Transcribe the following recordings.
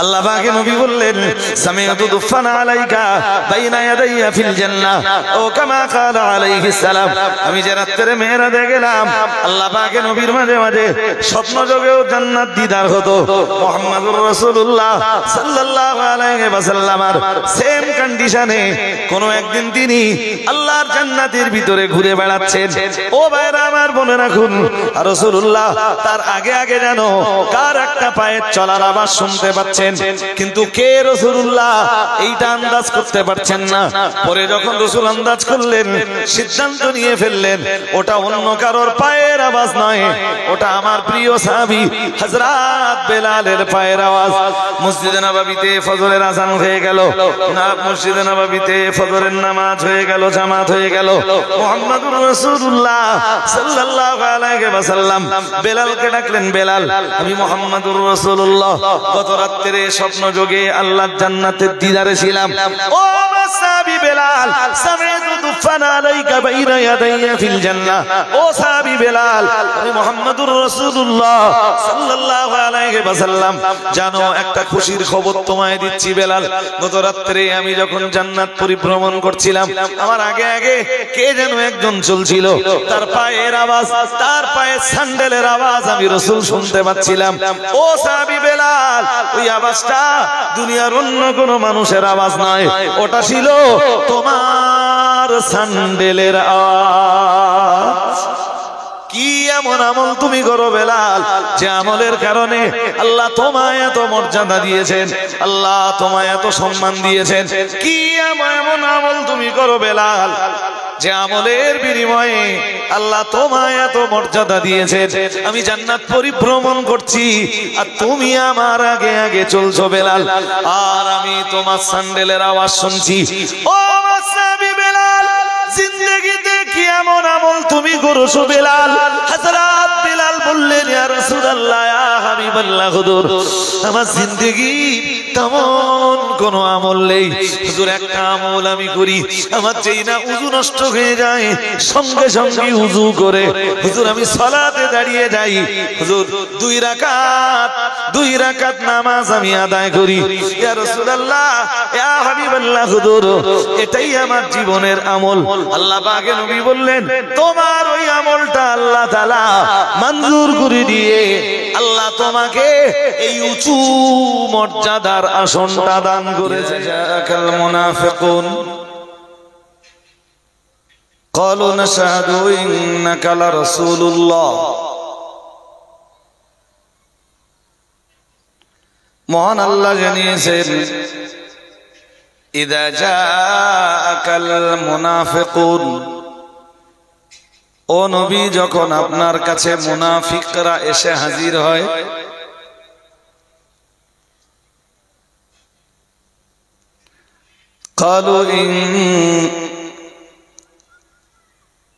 আল্লাহ পাক নবী বললেন সামিআতু দুফান আলাইকা বাইনা ইয়াদাইয়া ফিল জান্নাহ ও কামা ক্বালা আলাইহিস সালাম। আমি যে রাতে মেরাজে গেলাম আল্লাহ পাক নবীর মাঝে মাঝে স্বপ্ন যোগেও জান্নাত দিদার হতো। মুহাম্মদুর রাসূলুল্লাহ সাল্লাল্লাহু আলাইহি ওয়াসাল্লামের সেম কন্ডিশনে কোন একদিন তিনি আল্লাহর জান্নাতের ভিতরে ঘুরে বেড়াচ্ছেন। ও ভাইরা আমার মনে রাখুন, রাসূলুল্লাহ তার আগে আগে যেন কার একটা পায়ের চলার আওয়াজ শুনতে পাচ্ছেন, কিন্তু কে রাসূলুল্লাহ এইটা আন্দাজ করতে পারছেন না। পরে যখন রাসূল আন্দাজ করলেন, সিদ্ধান্ত নিয়ে ফেললেন ওটা অন্য কারোর পায়ের আওয়াজ নয়, ওটা আমার প্রিয় সাহাবী হযরত বেলালের পায়ের আওয়াজ। মসজিদে নববীতে ফজরের আযান হয়ে গেল, মসজিদে নববীতে ফজরের নামাজ হয়ে গেল, জামাত হয়ে গেল। মুহাম্মদুর রাসূলুল্লাহ সাল্লাল্লাহু আলাইহি ওয়াসাল্লাম বেলালকে ডাকলেন, বেলাল আমি মুহাম্মদুর রাসূলুল্লাহ গত রাতে স্বপ্ন যোগে আল্লাহর জান্নাতের দিদারে ছিলাম। ও সাহাবী বেলাল, সামিআতু দুফান আলাইকা বাইনা ইয়াদাইয়া ফিল জান্নাহ। ও সাহাবী বেলাল, আমি মুহাম্মদুর রাসূলুল্লাহ সাল্লাল্লাহু আলাইহি ওয়াসাল্লাম জানো একটা খুশির খবর তোমায় দিচ্ছি বেলাল। গত রাতে আমি যখন জান্নাত পরিভ্রমণ করছিলাম, আমার আগে আগে কে যেন একজন চলছিল, তার পায়ের আওয়াজ, তার পায়ের স্যান্ডেলের আওয়াজ আমি রাসূল শুনতে পাচ্ছিলাম। ও সাহাবী বেলাল, ওই আওয়াজটা দুনিয়ার অন্য কোনো মানুষের আওয়াজ নয়, ওটা ছিল তোমার স্যান্ডেলের আওয়াজ। কি এমন আমল তুমি করো বেলাল, যে আমলের কারণে আল্লাহ তোমায় এত মর্যাদা দিয়েছেন, আল্লাহ তোমায় এত সম্মান দিয়েছেন? কি এমন আমল তুমি করো বেলাল, যে আমলের বিনিময়ে আল্লাহ তোমায় এত মর্যাদা দিয়েছেন? আমি জান্নাত পরিভ্রমণ করছি আর তুমি আমার আগে আগে চলছো বেলাল, আর আমি তোমার স্যান্ডেলের আওয়াজ শুনছি। ও সাহাবী বেলাল, জিন্দেগিতে কি এমন আমল তুমি করেছো বেলাল? হযরত বেলাল বললেন, ইয়া রাসূলুল্লাহ, ইয়া হাবিবাল্লাহ, হুজুর আমার জিন্দেগি তেমন কোন আমল নেই হুজুর। একটা আমল আমি করি, আমার যেই না উযু নষ্ট হয়ে যায় সঙ্গে সঙ্গে উযু করে হুজুর আমি সালাতে দাঁড়িয়ে যাই, হুজুর দুই রাকাত নামাজ আমি আদায় করি। ইয়া রাসূলুল্লাহ, ইয়া হাবিবাল্লাহ, হুজুর এটাই আমার জীবনের আমল। আল্লাহ পাক নবী বললেন, তোমার ওই আমলটা আল্লাহ তাআলা মঞ্জুর করে দিয়ে আল্লাহ তোমাকে এই উঁচু মর্যাদার আসনটা দান করেছে। জাকাল মুনাফিকুন ক্বালু নাশহাদু ইন্নাকা লারাসূলুল্লাহ। মহান আল্লাহ জানিয়েছেন, ইযা জাআকাল মুনাফিকুন, ও নবী যখন আপনার কাছে মুনাফিকরা এসে হাজির হয়,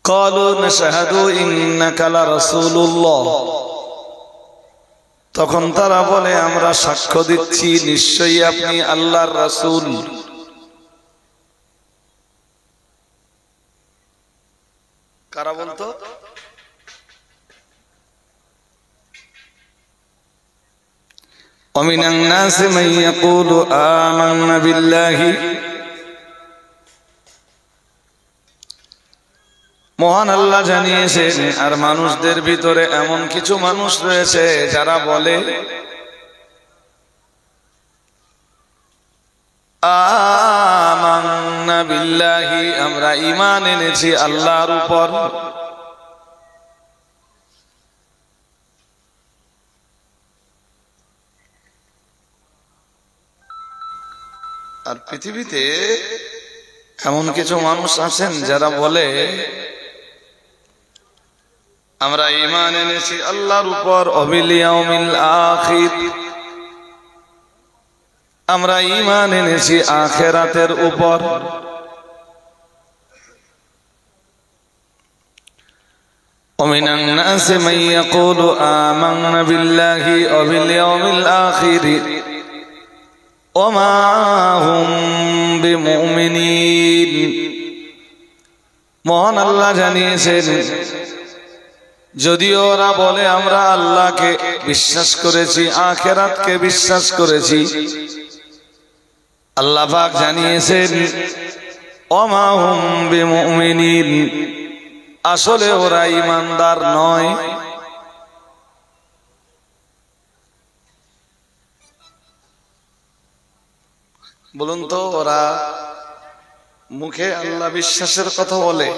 ক্বালু নাশহাদু ইন্নাকা লারাসূলুল্লাহ, তখন তারা বলে আমরা সাক্ষ্য দিচ্ছি নিশ্চয়ই আপনি আল্লাহর রাসূল। কারা বলতো? ومن الناس من يقول آمنا بالله। মহান আল্লাহ জানিয়েছেন, আর মানুষদের ভিতরে এমন কিছু মানুষ রয়েছে যারা বলে আমান্না বিল্লাহি, আমরা ঈমান এনেছি আল্লাহর উপর। আর পৃথিবীতে এমন কিছু মানুষ আছেন যারা বলে আমরা ঈমান এনেছি আল্লাহর উপর, ওয়াবিল ইয়াউমিল আখির, আমরা ঈমান এনেছি আখিরাতের উপর। ومن الناس من يقول آمنا بالله وباليوم الآخر وما هم بمؤمنين। মহান আল্লাহ জানিয়েছেন, যদিও ওরা বলে আমরা আল্লাহকে বিশ্বাস করেছি, আখিরাতকে বিশ্বাস করেছি, আল্লাহ পাক জানিয়েছেন ওমা হুম বিমুমিনিন, আসলে ওরা ঈমানদার নয়। বলুন তো, ওরা মুখে আল্লাহ বিশ্বাসের কথা বলে,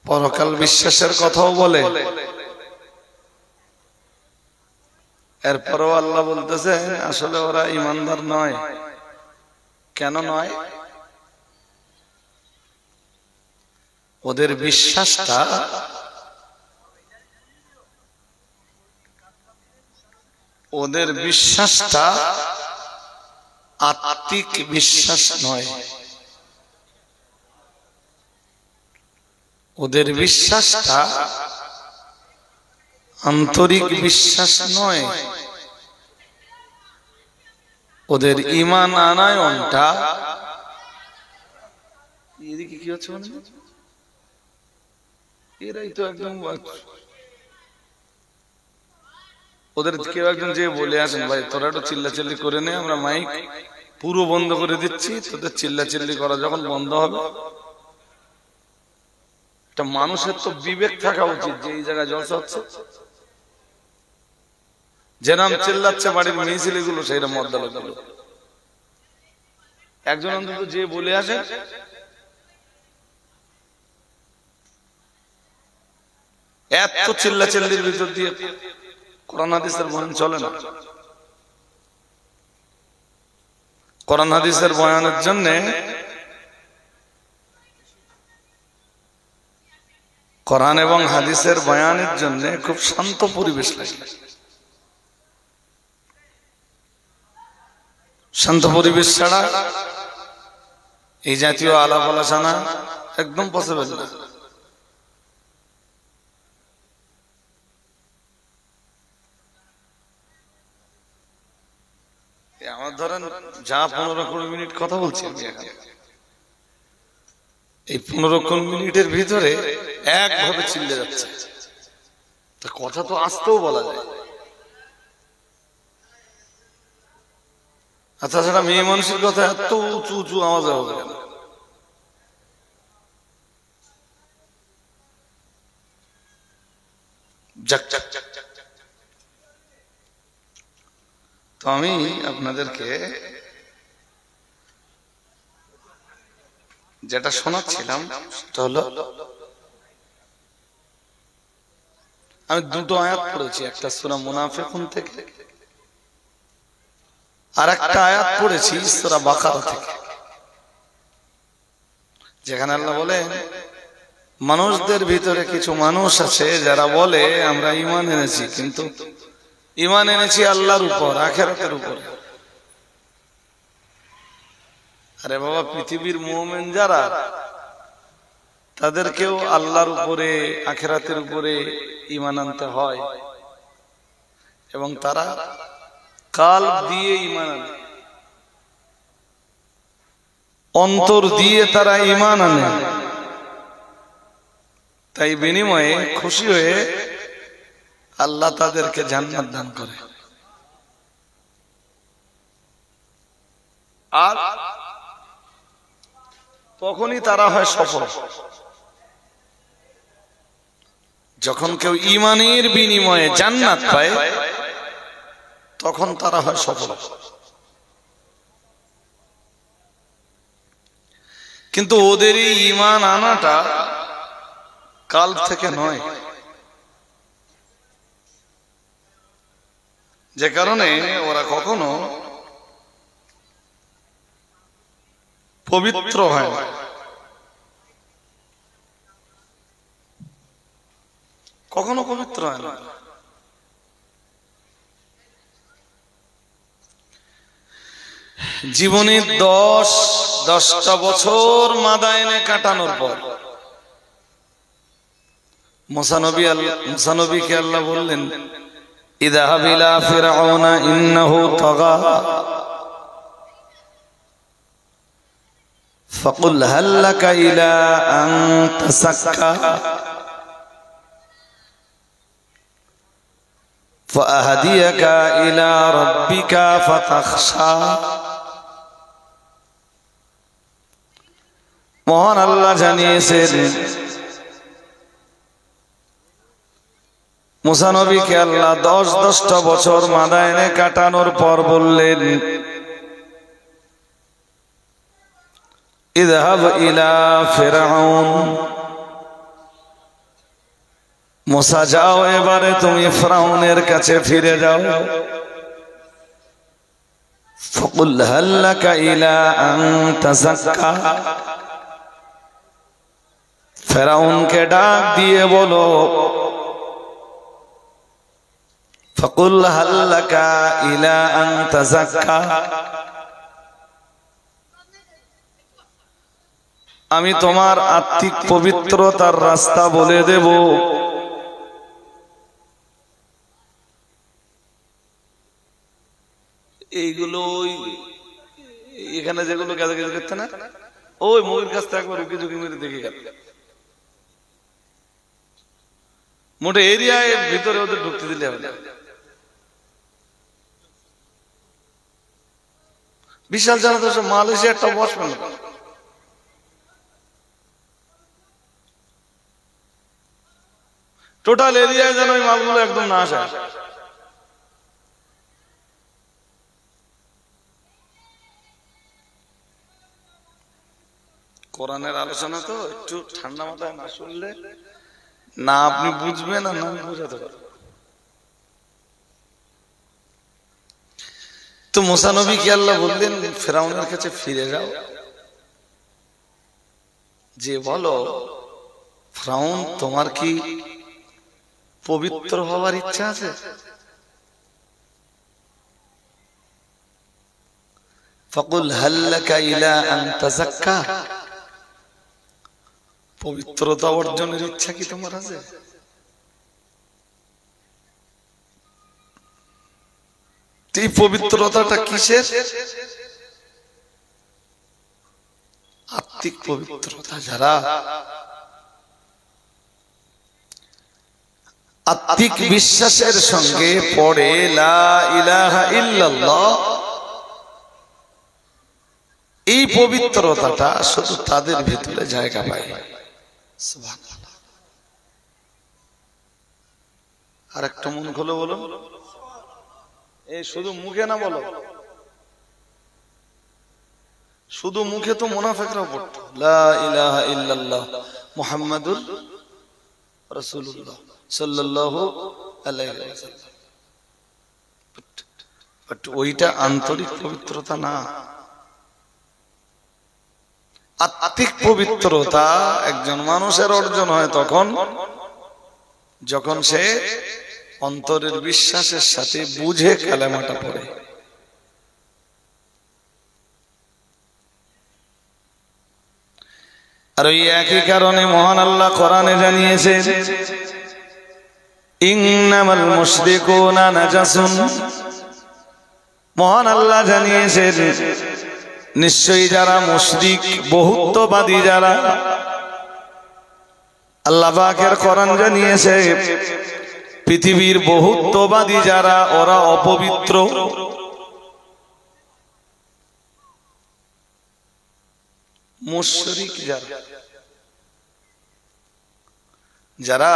পরকাল বিশ্বাসের কথাও বলে, এরপরও আল্লাহ বলতেছে আসলে ওরা ঈমানদার নয়। কেন নয়? ওদের বিশ্বাসটা আত্মিক বিশ্বাস নয়, ওদের বিশ্বাসটা আন্তরিক বিশ্বাস নয়, ওদের ঈমান আনায়নটা এদিকে কি হচ্ছে মানে এরাই তো একদম। ওদের কেউ একজন যে বলে আসেন ভাই তোরা একটু চিল্লাচিল্লি করে নে, আমরা মাইক পুরো বন্ধ করে দিচ্ছি, তোদের চিল্লাচিল্লি করা যখন বন্ধ হবে। একটা মানুষের তো বিবেক থাকা উচিত যে এই জায়গায় জলসা হচ্ছে, যেরাম চিল্লাচ্ছে বাড়ির মেয়ে গুলো সেইরকম মদ্দালো গুলো। একজন অন্তত যে বলে আসে এত চিল্লাচিল্লির ভিতর দিয়ে কোরআন হাদিসের বয়ান চলে না। কোরআন হাদিসের বয়ানের জন্য কোরআন এবং হাদিসের বয়ানের জন্য খুব শান্ত পরিবেশ লাগে। শান্ত পরিবেশ ছাড়া এই জাতীয় আলাপ আলোচনা একদম পসিবল না। আমার ধরেন যা 15-20 মিনিট কথা বলছি আমি এখানে, এই 15 মিনিটের ভিতরে একভাবে চিল্লে যাচ্ছে, কথা তো আসতেও বলা যায়। আচ্ছা ছাড়া মেয়ে মানুষের কথা এত উঁচু উঁচু আওয়াজ হবে কেন? তো আমি আপনাদেরকে যেটা শোনাচ্ছিলাম সেটা হলো, আমি দুটো আয়াত পড়েছি, একটা সূরা মুনাফিকুন থেকে আর একটা আয়াত পড়েছি সূরা বাকারা থেকে, যেখানে আল্লাহ বলেন মানুষদের ভিতরে কিছু মানুষ আছে যারা বলে আমরা ঈমান এনেছি, কিন্তু ঈমান এনেছি আল্লাহর উপর, আখিরাতের উপর। আরে বাবা, পৃথিবীর মুমিন যারা তাদেরকেও আল্লাহর উপরে আখিরাতের উপরে ঈমান আনতে হয়, এবং তারা কালব দিয়ে ঈমান আনে, অন্তর দিয়ে তারা ঈমান আনে। তাই বিনিময়ে খুশি হয়ে আল্লাহ তাদেরকে জান্নাত দান করে। আর তখনই তারা হয় সফল, যখন কেউ ঈমানের বিনিময়ে জান্নাত পায় তখন তারা হয় সফল। কিন্তু ওদের এই ঈমান আনাটা কালব থেকে নয়, যে কারণে ওরা কখনো পবিত্র হয় না। কখনো পবিত্র হয় না। জীবনের 10টা বছর মাদায়েনে কাটানোর পর মুসা নবীকে আল্লাহ বললেন ইযহাব ইলা ফিরআউনা ইন্নাহু তাগা ফাকুল হাল লাকা ইলা আন তাসাক্কা ফাআহদিয়াকা ইলা রাব্বিকা ফাতাখশা। মহান আল্লাহ জানিয়েছেন মুসা নবীকে আল্লাহ 10টা বছর মাদায়েনে কাটানোর পর বললেন, ইযহাব ইলা ফিরআউন, মুসা যাও এবারে তুমি ফিরআউনের কাছে ফিরে যাও। ফাকুল হাল লাকা ইলা আন তাযাক্কা, ফিরআউনকে ডাক দিয়ে বলো, ফাকুল হাল লাকা ইলা আন তাযাক্কা, আমি তোমার আত্মিক পবিত্রতার রাস্তা বলে দেব। এইগুলো এখানে যেগুলো গাজাগাজি করতে না, ওই মুখের কাছ থেকে একবার উকি ঝুঁকি মেরে দেখে গেল, মোটে এরিয়ায় ভিতরে ওদের ঢুকতে দিলে হবে না। বিশাল জানা তো মালয়েশিয়া একটা বসবেন, টোটাল এরিয়ায় যেন ওই মালগুলো একদম না আসে। কোরআনের আলোচনা তো একটু ঠান্ডা মাথায় না শুনলে না আপনি বুঝবেন না আমি বোঝাতে পারবো। তো মুসা নবীকে আল্লাহ বললেন ফিরআউনের কাছে ফিরে যাও, যে বলো ফিরআউন তোমার কি পবিত্র হওয়ার ইচ্ছা আছে? ফাকুল হাল লাকা ইলা আন তাযাক্কা, পবিত্রতা অর্জনের ইচ্ছা কি তোমার আছে? এই পবিত্রতাটা কিসের? আত্মিক পবিত্রতা। যারা আত্মিক বিশ্বাসের সঙ্গে পড়ে লা ইলাহা ইল্লাল্লাহ, এই পবিত্রতাটা শুধু তাদের ভিতরে জায়গা পায়। সুবহানাল্লাহ। আর একটা মন খুলে বলো, এই শুধু মুখে না বলো, শুধু মুখে তো মুনাফিকরাও পড়তো লা ইলাহা ইল্লাল্লাহ মুহাম্মাদুর রাসূলুল্লাহ সাল্লাল্লাহু আলাইহি ওয়াসাল্লাম, বাট ওইটা আন্তরিক পবিত্রতা না। আত্মিক পবিত্রতা একজন মানুষের অর্জন হয় তখন যখন সে অন্তরের বিশ্বাসের সাথে বুঝে কালেমাটা পড়ে। আর ওই একই কারণে মহান আল্লাহ কোরআনে জানিয়েছেন ইন্নামাল মুশরিকুনা নাজাসুন, মহান আল্লাহ জানিয়েছেন নিশ্চয়ই যারা মুশরিক বহুত্ববাদী, যারা আল্লাহ পাকের কোরআন জানিয়েছে পৃথিবীর বহুত্ববাদী যারা ওরা অপবিত্র। মুশরিক যারা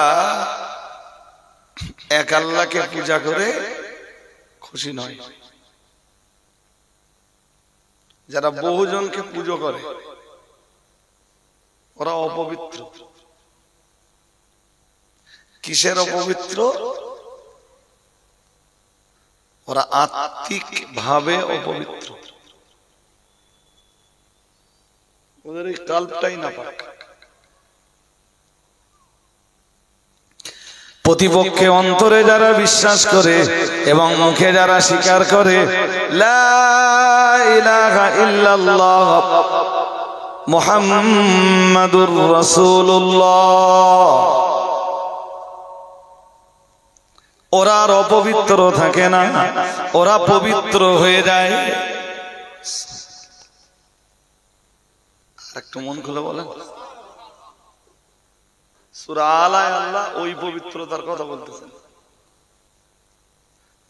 এক আল্লাহকে পূজা করে খুশি নয়, যারা বহুজনকে পুজো করে ওরা অপবিত্র। কিসের অপবিত্র? ওরা আত্মিক ভাবে অপবিত্র, ওদের এই কাল্পটাই না পাক। প্রতিপক্ষে অন্তরে যারা বিশ্বাস করে এবং মুখে যারা স্বীকার করে লা ইলাহা ইল্লাল্লাহ মুহাম্মাদুর রাসূলুল্লাহ, ওরা আর অপবিত্র থাকে না, ওরা পবিত্র হয়ে যায়। একটু মন খুলে বলেন, সূরা আলায় আল্লাহ ওই পবিত্রতার কথা বলতেছেন।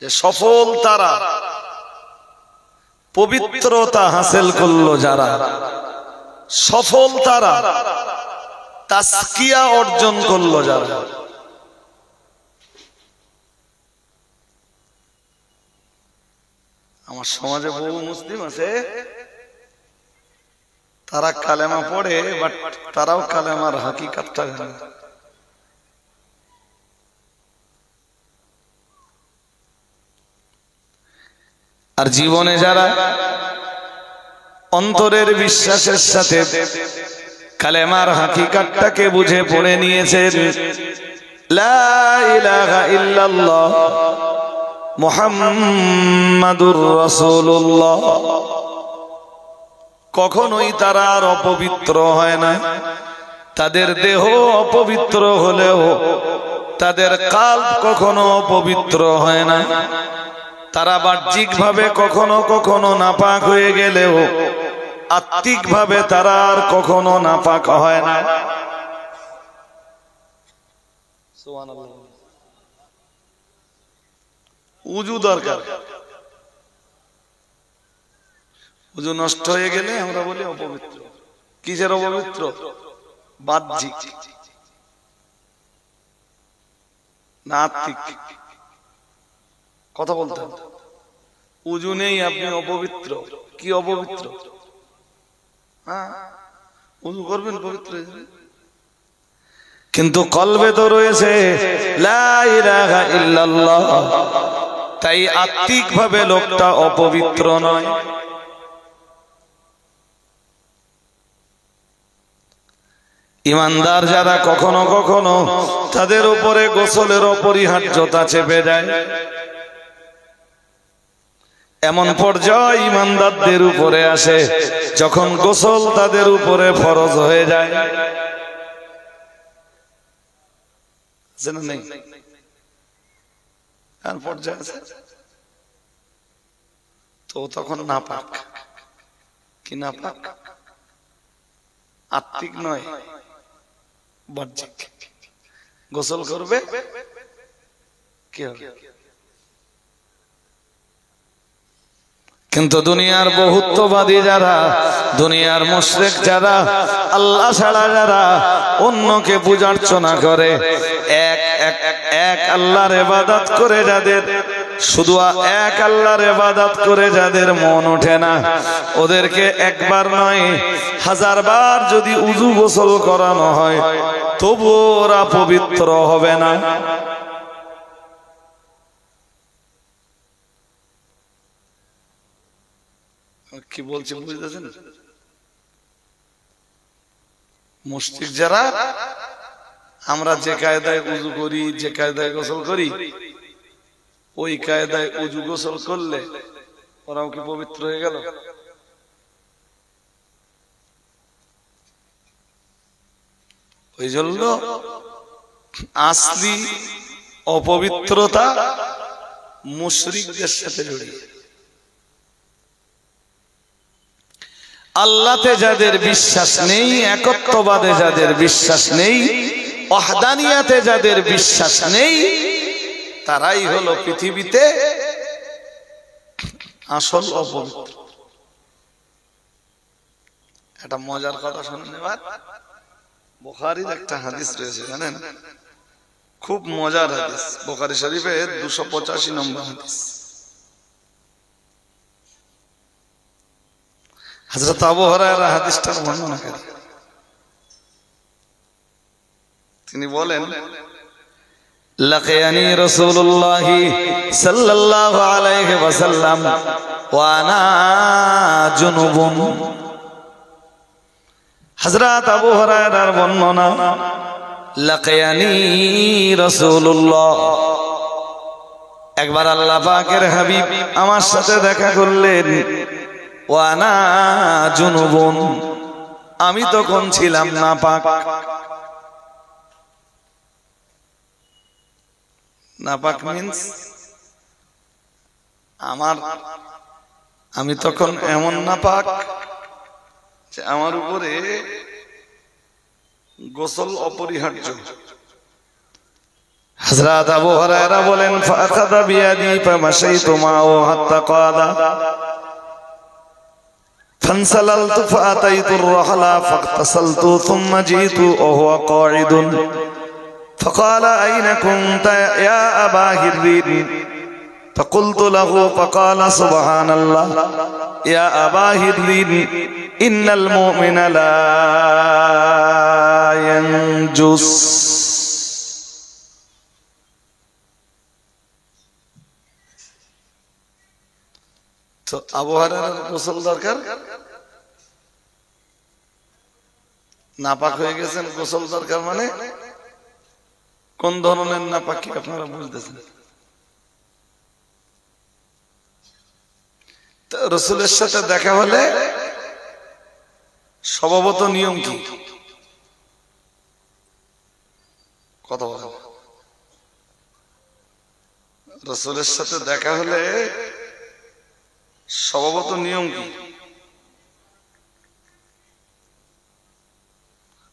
যে সফল তারা, পবিত্রতা হাসিল করলো যারা, সফল তারা, তাসকিয়া অর্জন করলো যারা। আমার সমাজে বহু মুসলিম আছে, তারা কালেমা পড়ে বাট তারাও কালেমার হাকিকাতটা জানে না। আর জীবনে যারা অন্তরের বিশ্বাসের সাথে কালেমার হাকিকাতটাকে বুঝে পড়ে নিয়েছেন, লা ইলাহা ইল্লাল্লাহ মুহাম্মাদুর রাসূলুল্লাহ, কখনোই তারা আর অপবিত্র হয় না। তাদের দেহ অপবিত্র হলেও তাদের কলব কখনো অপবিত্র হয় না। তারা বাহ্যিক ভাবে কখনো কখনো নাপাক হয়ে গেলেও আত্মিক ভাবে তারা আর কখনো নাপাক হয় না। সুবহানাল্লাহ। উযু দরকার, উযু নষ্ট হয়ে গেলে আমরা বলি অপবিত্র। কিসের অপবিত্র? বাহ্যিক না আত্মিক? কথা বলতে হবে। উযু নেই আপনি অপবিত্র। কি অপবিত্র? হ্যাঁ, উযু করবেন পবিত্র হয়ে যাবে, কিন্তু কলবে তো রয়েছে লা ইলাহা ইল্লাল্লাহ। তাই আত্মিক ভাবে লোকটা অপবিত্র নয়। ইমানদার যারা কখনো কখনো তাদের উপরে গোসলের অপরিহার্যতা চেপে যায়। এমন পর্যায়ে ইমানদারদের উপরে আসে যখন গোসল তাদের উপরে ফরজ হয়ে যায়। নেই পর্যায়ে আছে তো তখন নাপাক। কি নাপাক? আত্মিক নয়, বাহ্যিক। গোসল করবে কি হবে? কিন্তু দুনিয়ার বহুত্ববাদী যারা, দুনিয়ার মুশরিক যারা, আল্লাহ ছাড়া যারা অন্যকে পূজার্চনা করে, এক আল্লাহর ইবাদত করে যাদের, শুধু এক আল্লাহর ইবাদত করে যাদের মন ওঠে না, ওদেরকে একবার নয় 1000 বার যদি উযু গোসল করানো হয় তবু ওরা পবিত্র হবে না। কি বলছি বুঝতেছেন? মুশরিক যারা, আমরা যে কায়দায় উযু করি, যে কায়দায় গোসল করি, ওই কায়দায় উযু গোসল করলে ওরাও কি পবিত্র হয়ে গেল? ওই জন্য আসলি অপবিত্রতা মুশরিকদের সাথে জড়িয়ে। আল্লাহতে যাদের বিশ্বাস নেই, একত্ববাদে যাদের বিশ্বাস নেই, ওয়াহদানিয়াতে যাদের বিশ্বাস নেই, তারাই হলো পৃথিবীতে আসল অপবিত্র। একটা মজার কথা শুনুন এবার। বুখারীর একটা হাদিস রয়েছে, জানেন? খুব মজার হাদিস, বুখারী শরীফের 285 নম্বর হাদিস। হযরত আবু হুরায়রা হাদিসটার বর্ণনা করেন। তিনি বলেন, লাকিয়ানি রাসূলুল্লাহ সাল্লাল্লাহু আলাইহি ওয়াসাল্লাম ওয়া আনা জুনুবুন। হযরত আবু হুরায়রার বর্ণনা, লাকিয়ানি রাসূলুল্লাহ, একবার আল্লাহ পাকের হাবিব আমার সাথে দেখা করলেন। ওয়া আনা জুনুবুন, আমি তখন ছিলাম নাপাক। নাপাক মিন্স আমি তখন এমন নাপাক যে আমার উপরে গোসল অপরিহার্য। হযরত আবু হুরায়রা বলেন ফাআখাযা বিয়াদি ফামাশাইতু মা'হু হাত্তা ক্বাদা ফানসালালতু ফাআতাইতু আর-রাহলা ফাগতাসালতু থুম্মা জিতু ওয়া হুয়া কাঈদুন فقال أين كنت يا أبا هرير فقلت له فقال سبحان الله يا أبا هرير إن المؤمن لا ينجس তো আবু হুরায়রার গোসল দরকার, নাপাক হয়ে গেছেন, গোসল দরকার মানে কোন ধরনের নাপাকি আপনারা বুঝতেছেন? রাসূলের সাথে দেখা হলে স্বভাবত নিয়ম কি? কথা বলেন। রাসূলের সাথে দেখা হলে স্বভাবত নিয়ম কি?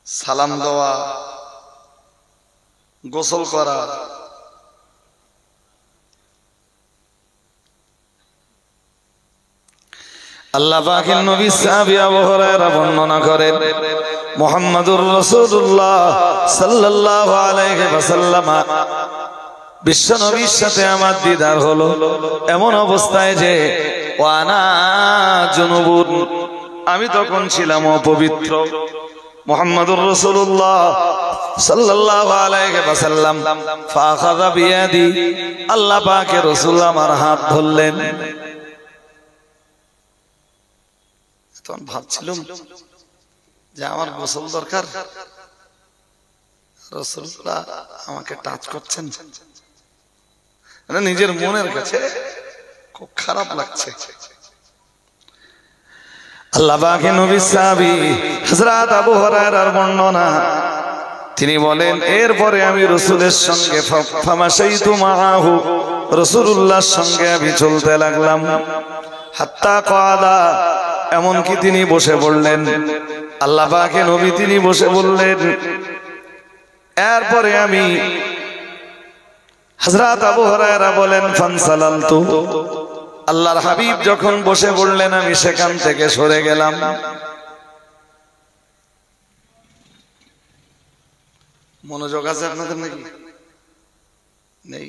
সালাম দেওয়া, গোসল করা। আল্লাহ পাকের নবী সাহাবী আবু হুরায়রা বর্ণনা করেন মুহাম্মদুর রাসূলুল্লাহ সাল্লাল্লাহু আলাইহি ওয়াসাল্লাম বিশ্ব নবীর সাথে আমার দিদার হলো এমন অবস্থায় যে ওয়ানা জুনুবুন, আমি তখন ছিলাম অপবিত্র। মুহাম্মদুর রাসূলুল্লাহ সাল্লাল্লাহু আলাইহি ওয়াসাল্লাম ফাখাযা বিয়াদি, আল্লাহ পাকের রাসূল আমার হাত ধরলেন। তখন ভাবছিলাম যে আমার গোসল দরকার, রাসূলুল্লাহ আমাকে টাচ করছেন, মানে নিজের মনের কাছে খুব খারাপ লাগছে। আল্লাহ পাকের নবী সাহাবী হযরত আবু হুরায়রার বর্ণনা, তিনি বলেন এরপরে আমি রাসূলের সঙ্গে ফামাশাইতু মা'হু, রাসূলুল্লাহর সঙ্গে আমি চলতে লাগলাম। হাত্তা ক্বাদা, এমনকি তিনি বসে পড়লেন। আল্লাহ পাকের নবী তিনি বসে বললেন। এরপরে আমি, হযরত আবু হুরায়রা বলেন ফানসালালতু, আল্লাহর হাবিব যখন বসে পড়লেন আমি সেখান থেকে সরে গেলাম। মনোযোগ আছে আপনাদের নাকি নেই?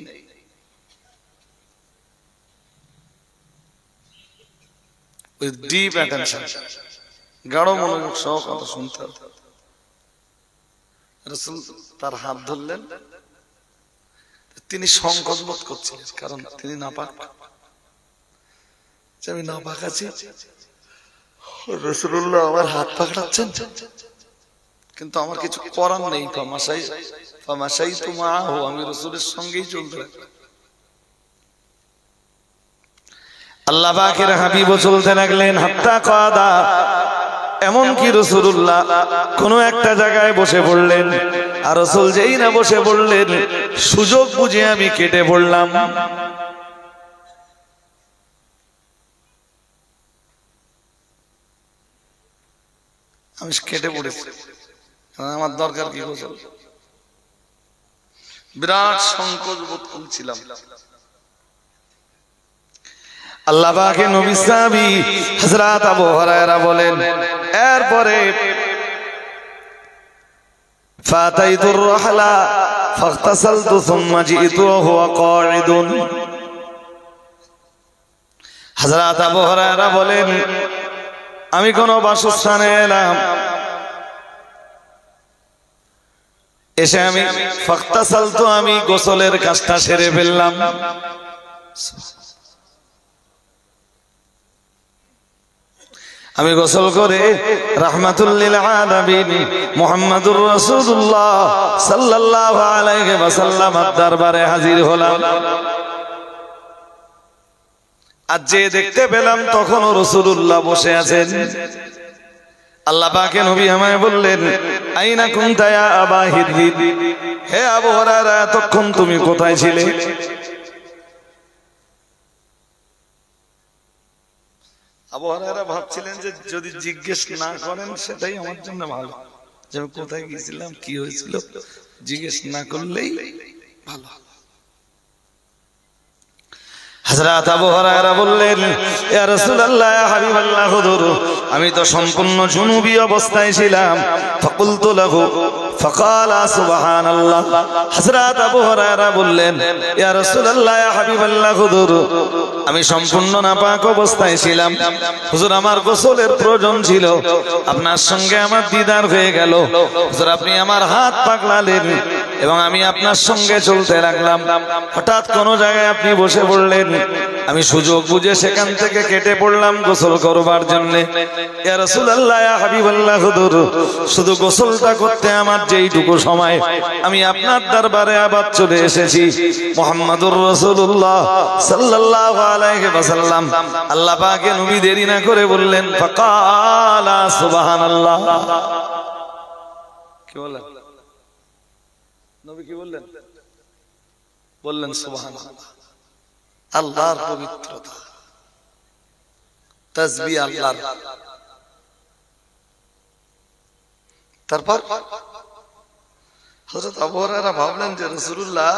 উইথ ডিপ অ্যাটেনশন, গাঢ় মনোযোগ সহ কথা শুনতে হবে। রাসূল তার হাত ধরলেন, তিনি সংকোচ বোধ করছিলেন, কারণ তিনি নাপাক। আমি নাপাক আছি, রাসূলুল্লাহ আমার হাত পাকড়াচ্ছেন, কিন্তু আমার কিছু করার নেই। ফামাশাইতু মা'হু, আমি রাসূলের সঙ্গেই চলতে লাগলাম। আল্লাহ পাকের হাবিব চলতে লাগলেন হাত্তা ক্বাদা, এমনকি রাসূলুল্লাহ কোন একটা জায়গায় বসে পড়লেন, আর রাসূল যেই না বসে পড়লেন সুযোগ বুঝে আমি কেটে পড়লাম। আমি কেটে পড়েছি, আমার দরকার কি গোসল। বিরাট সংকোচ বোধ করছিলাম। আল্লাহ পাকের নবী সাহাবী হযরত আবু হুরায়রা বলেন এরপরে ফাতাইতু আর-রাহলা ফাগতাসালতু সুম্মা জিতু ওয়া হুয়া কাঈদুন। হযরত আবু হুরায়রা বলেন আমি কোন বাসস্থানে এলাম, এসে আমি ফাগতাসালতু, আমি গোসলের কাজটা সেরে ফেললাম। আমি গোসল করে রাহমাতুল লিল আলামিন মুহাম্মদুর রাসূলুল্লাহ সাল্লাল্লাহু আলাইহি ওয়াসাল্লামের দরবারে হাজির হলাম। আজ যে দেখতে পেলাম তখনও রাসূলুল্লাহ বসে আছেন। আল্লাহ পাকের নবী আমায় বললেন আইনা কুনতা ইয়া আবা হিররির, হে আবু হুরায়রা এতক্ষণ তুমি কোথায় ছিলে? আবু হুরায়রা ভাবছিলেন যে যদি জিজ্ঞেস না করেন সেটাই আমার জন্য ভালো, যে আমি কোথায় গিয়েছিলাম, কি হয়েছিল, জিজ্ঞেস না করলেই ভালো। হযরত আবু হুরায়রা বললেন, ইয়া রাসূলুল্লাহ ইয়া হাবিবাল্লাহ হুজুর, আমি তো সম্পূর্ণ জুনুবি অবস্থায় ছিলাম। ফাকুলতু লাহু ফাকালা সুবহানাল্লাহ। হযরত আবু হুরায়রা বললেন, ইয়া রাসূলুল্লাহ ইয়া হাবিবাল্লাহ হুজুর, আমি সম্পূর্ণ নাপাক অবস্থায় ছিলাম হুজুর, আমার গোসলের প্রয়োজন ছিল, আপনার সঙ্গে আমার দিদার হয়ে গেল হুজুর, আপনি আমার হাত পাকড়ালেন এবং আমি আপনার সঙ্গে চলতে লাগলাম। হঠাৎ কোন জায়গায় আপনি বসে পড়লেন, আমি সুযোগ বুঝে সেখান থেকে কেটে পড়লাম গোসল করবার জন্য। ইয়া রাসূলুল্লাহ ইয়া হাবিবাল্লাহ হুজুর, শুধু গোসলটা করতে আমার যেইটুকু সময়, আমি আপনার দরবারে আবার চলে এসেছি। মুহাম্মাদুর রাসূলুল্লাহ সাল্লাল্লাহু আলাইহি ওয়াসাল্লাম আল্লাহ পাকের নবী দেরি না করে বললেন, ফাকালা সুবহানাল্লাহ। কি বললেন নবী? কি বললেন? বললেন সুবহানাল্লাহ। আল্লাহর পবিত্রতা, তাসবিহ আল্লাহর। তারপর হযরত আবু হুরায়রা ভাবলেন যে রাসূলুল্লাহ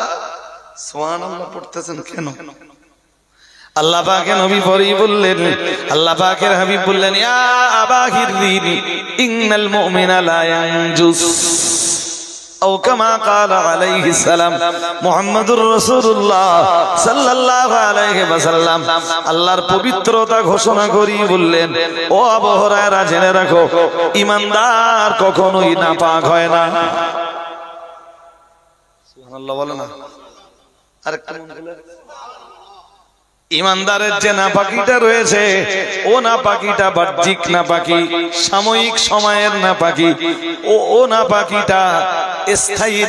সুবহানাল্লাহ পড়তেছেন কেন? আল্লাহ পাকের নবী পরেই বললেন, আল্লাহ পাকের হাবিব বললেন, ইয়া আবা হিররিন ইন্নাল মুমিনা লা ইয়ানজুস আও কামা ক্বালা আলাইহিস সালাম। মুহাম্মাদুর রাসূলুল্লাহ সাল্লাল্লাহু আলাইহি ওয়াসাল্লাম আল্লাহর পবিত্রতা ঘোষণা করি বললেন, ও আবু হুরায়রা জেনে রাখো, ঈমানদার কখনোই নাপাক হয় না। সুবহানাল্লাহ বলো না, আরেকটা মন খুলে। ঈমানদারের যে নাপাকিটা রয়েছে, ও নাপাকিটা বাহ্যিক নাপাকি, সাময়িক সময়ের নাপাকি, ও নাপাকিটা স্থায়ী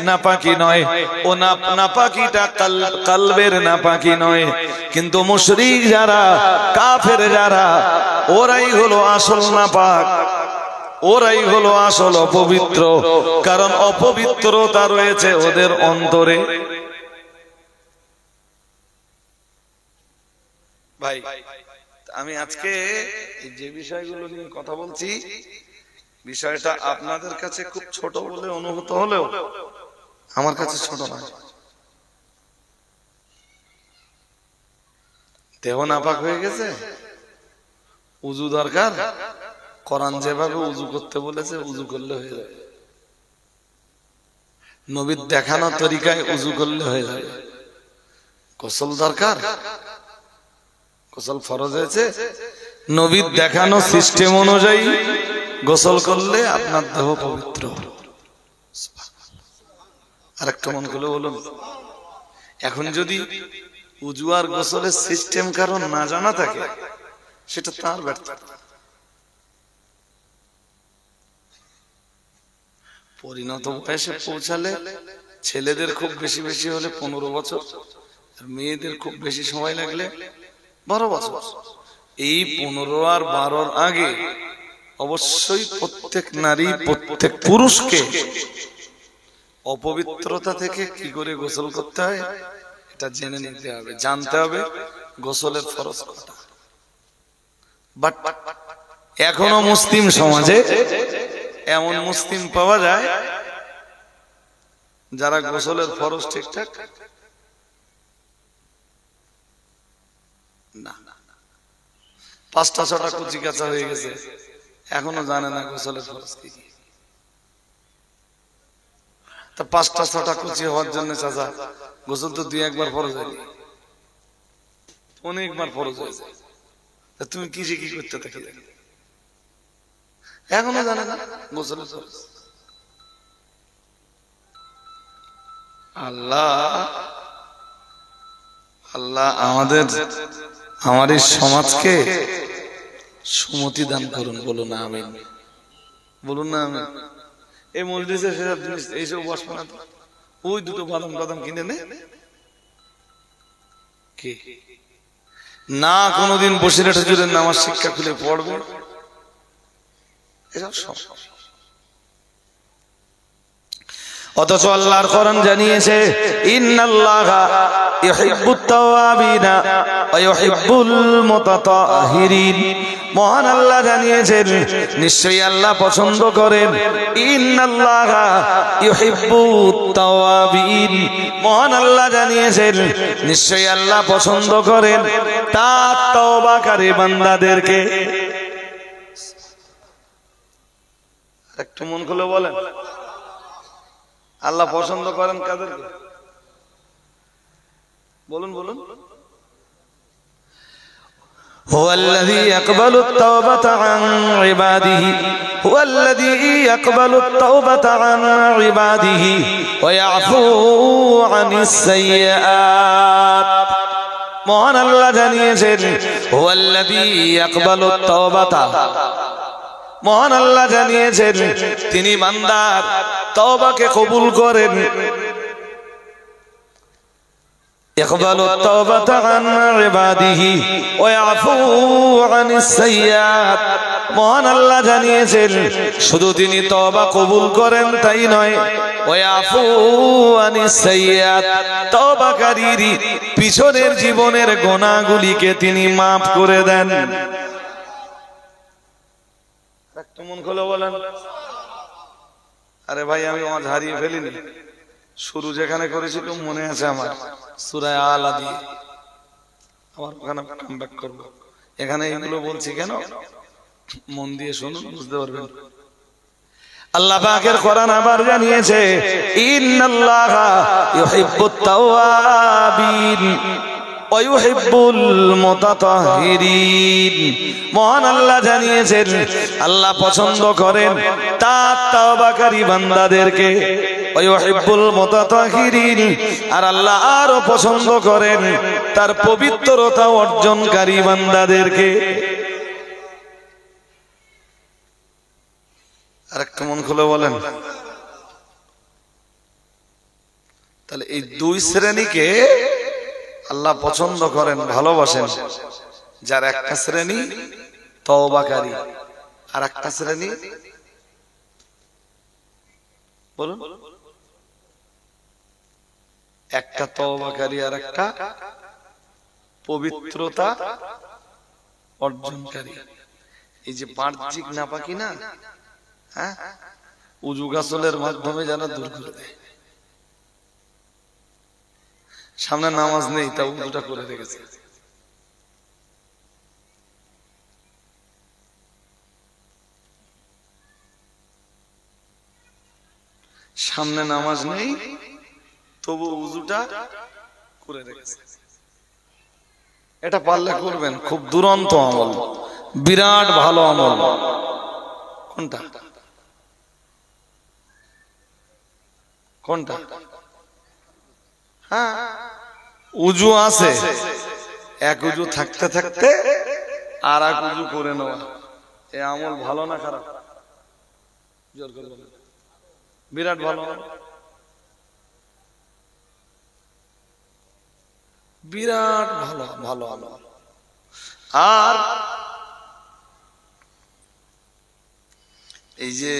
নাপাকি নয়, ও নাপাকিটা কলবের নাপাকি নয়। কিন্তু মুশরিক যারা, কাফের যারা, ওরাই হলো আসল নাপাক, ওরাই হলো আসল অপবিত্র, কারণ অপবিত্রতা রয়েছে ওদের অন্তরে। ভাই, আমি আজকে যে বিষয়গুলো নিয়ে কথা বলছি, বিষয়টা আপনাদের কাছে খুব ছোট বলে অনুভূত হলেও আমার কাছে ছোট নয়। দেহ নাপাক হয়ে গেছে, উযু দরকার, কোরআন যেভাবে উযু করতে বলেছে উযু করলে হয়ে যাবে, নবীর দেখানো তরিকায় উযু করলে হয়ে যাবে। গোসল দরকার, গোসল ফরজ হয়েছে, নবীর দেখানো সিস্টেম অনুযায়ী গোসল করলে আপনার দেহ পবিত্র। আরেকটা মন খুলে বলুন, এখন যদি উযু আর গোসলের সিস্টেম কারণ না জানা থাকে, সেটা তার ব্যর্থতা। পরিণত বয়সে পৌঁছালে ছেলেদের খুব বেশি বেশি হলে 15 বছর, আর মেয়েদের খুব বেশি সময় লাগলে 12 বছর। এই 15 আর 12-র আগে অবশ্যই প্রত্যেক নারী, প্রত্যেক পুরুষকে অপবিত্রতা থেকে কি করে গোসল করতে হয় এটা জেনে নিতে হবে, জানতে হবে গোসলের ফরজ কটা। বাট এখনো মুসলিম সমাজে এমন মুসলিম পাওয়া যায় যারা গোসলের ফরজ ঠিকঠাক না, 5টা 6টা কুচি কাঁচা হয়ে গেছে, এখনো জানে না গোসলের ফরজ কি। তা 5টা 6টা কুচি হওয়ার জন্য চাচা গোসল তো 2-1 বার ফরজ হয়নি, অনেকবার ফরজ হয়েছে। তুমি কি করতে থাকে, এখনো জানে না গোসলের ফরজ। আল্লাহ আমার এই সমাজকে সুমতি দান করুন, বলুন না আমিন, বলুন না আমিন। এই মসজিদে সেসব জিনিস, এইসব বসবে না, ওই দুটো বাদাম বাদাম কিনে নে, কি না কোনোদিন বসিরহাট হুজুরের নামাজ শিক্ষা খুলে পড়বে, এসব সব। অথচ আল্লাহর কোরআন জানিয়েছে ইন্নাল্লাহা ইউহিব্বুত তাওয়াবিনা ওয়া ইউহিব্বুল মুতাতাহিরিন। মহান আল্লাহ জানিয়েছেন নিশ্চয়ই আল্লাহ পছন্দ করেন ইন্নাল্লাহা ইউহিব্বুত তাওয়াবিন। মহান আল্লাহ জানিয়েছেন নিশ্চয়ই আল্লাহ পছন্দ করেন তার তওবাকারী বান্দাদেরকে। একটু মন খুলে বলেন আল্লাহ পছন্দ করেন কাদেরকে? বলুন বলুন। هو الذي يقبل التوبة عن عباده هو الذي يقبل التوبة عن عباده ويعفو عن السيئات। মহান আল্লাহ জানিয়েছেন هو الذي يقبل التوبة। মহান আল্লাহ জানিয়েছেন তিনি বান্দার তওবাকে কবুল করেন। ইকবালু তাওবাতা আন ইবাদিহি ওয়া ইয়াফু আনিস সাইয়্যাত। মহান আল্লাহ জানিয়েছেন শুধু তিনি তওবা কবুল করেন তাই নয়, ওয়া ইয়াফু আনিস সাইয়্যাত, তওবাকারীর পিছনের জীবনের গুনাহগুলিকে তিনি maaf করে দেন। একটা মন খুলে বলেন। আরে ভাই আমি ওয়াজ হারিয়ে ফেলিনি, শুরু যেখানে করেছিলাম মনে আছে আমার, সূরা আলা দিয়ে। আমার ওখানে কামব্যাক করব। এখানে এগুলো বলছি কেন, মন দিয়ে শুনুন বুঝতে পারবেন। আল্লাহ পাকের কোরআন আবার জানিয়েছে ইন্নাল্লাহা ইউহিব্বুত তাওয়াবিন ওয়া ইউহিব্বুল মুতাতাহিরিন। মহান আল্লাহ জানিয়েছেন আল্লাহ পছন্দ করেন তার তওবাকারী বান্দাদেরকে, ওয়া ইউহিব্বুল মুতাতাহিরিন, আর আল্লাহ আরো পছন্দ করেন তার পবিত্রতা অর্জনকারী বান্দাদেরকে। আরেকটা মন খুলে বলেন। তাহলে এই দুই শ্রেণীকে আল্লাহ পছন্দ করেন, ভালোবাসেন। যার একটা শ্রেণী তওবাকারী আর একটা শ্রেণী বলুন, একটা তওবাকারী আর একটা পবিত্রতা অর্জনকারী। এই যে বাহ্যিক নাপাকি না, হ্যাঁ, উজু গোসলের মাধ্যমে যারা দূর করে দেয়। সামনে নামাজ নেই তা উজুটা করে রেখেছে। সামনে নামাজ নেই তবু উজুটা করে রেখেছে। এটা পারলে করবেন, খুব দুরন্ত আমল, বিরাট ভালো আমল। কোনটা কোনটা? হ্যাঁ, উজু আছে, এক উজু থাকতে থাকতে আর এক উজু করে নেওয়া, এ আমল ভালো না খারাপ? জোর করে বলেন। বিরাট ভালো, বিরাট ভালো ভালো আমল। আর এই যে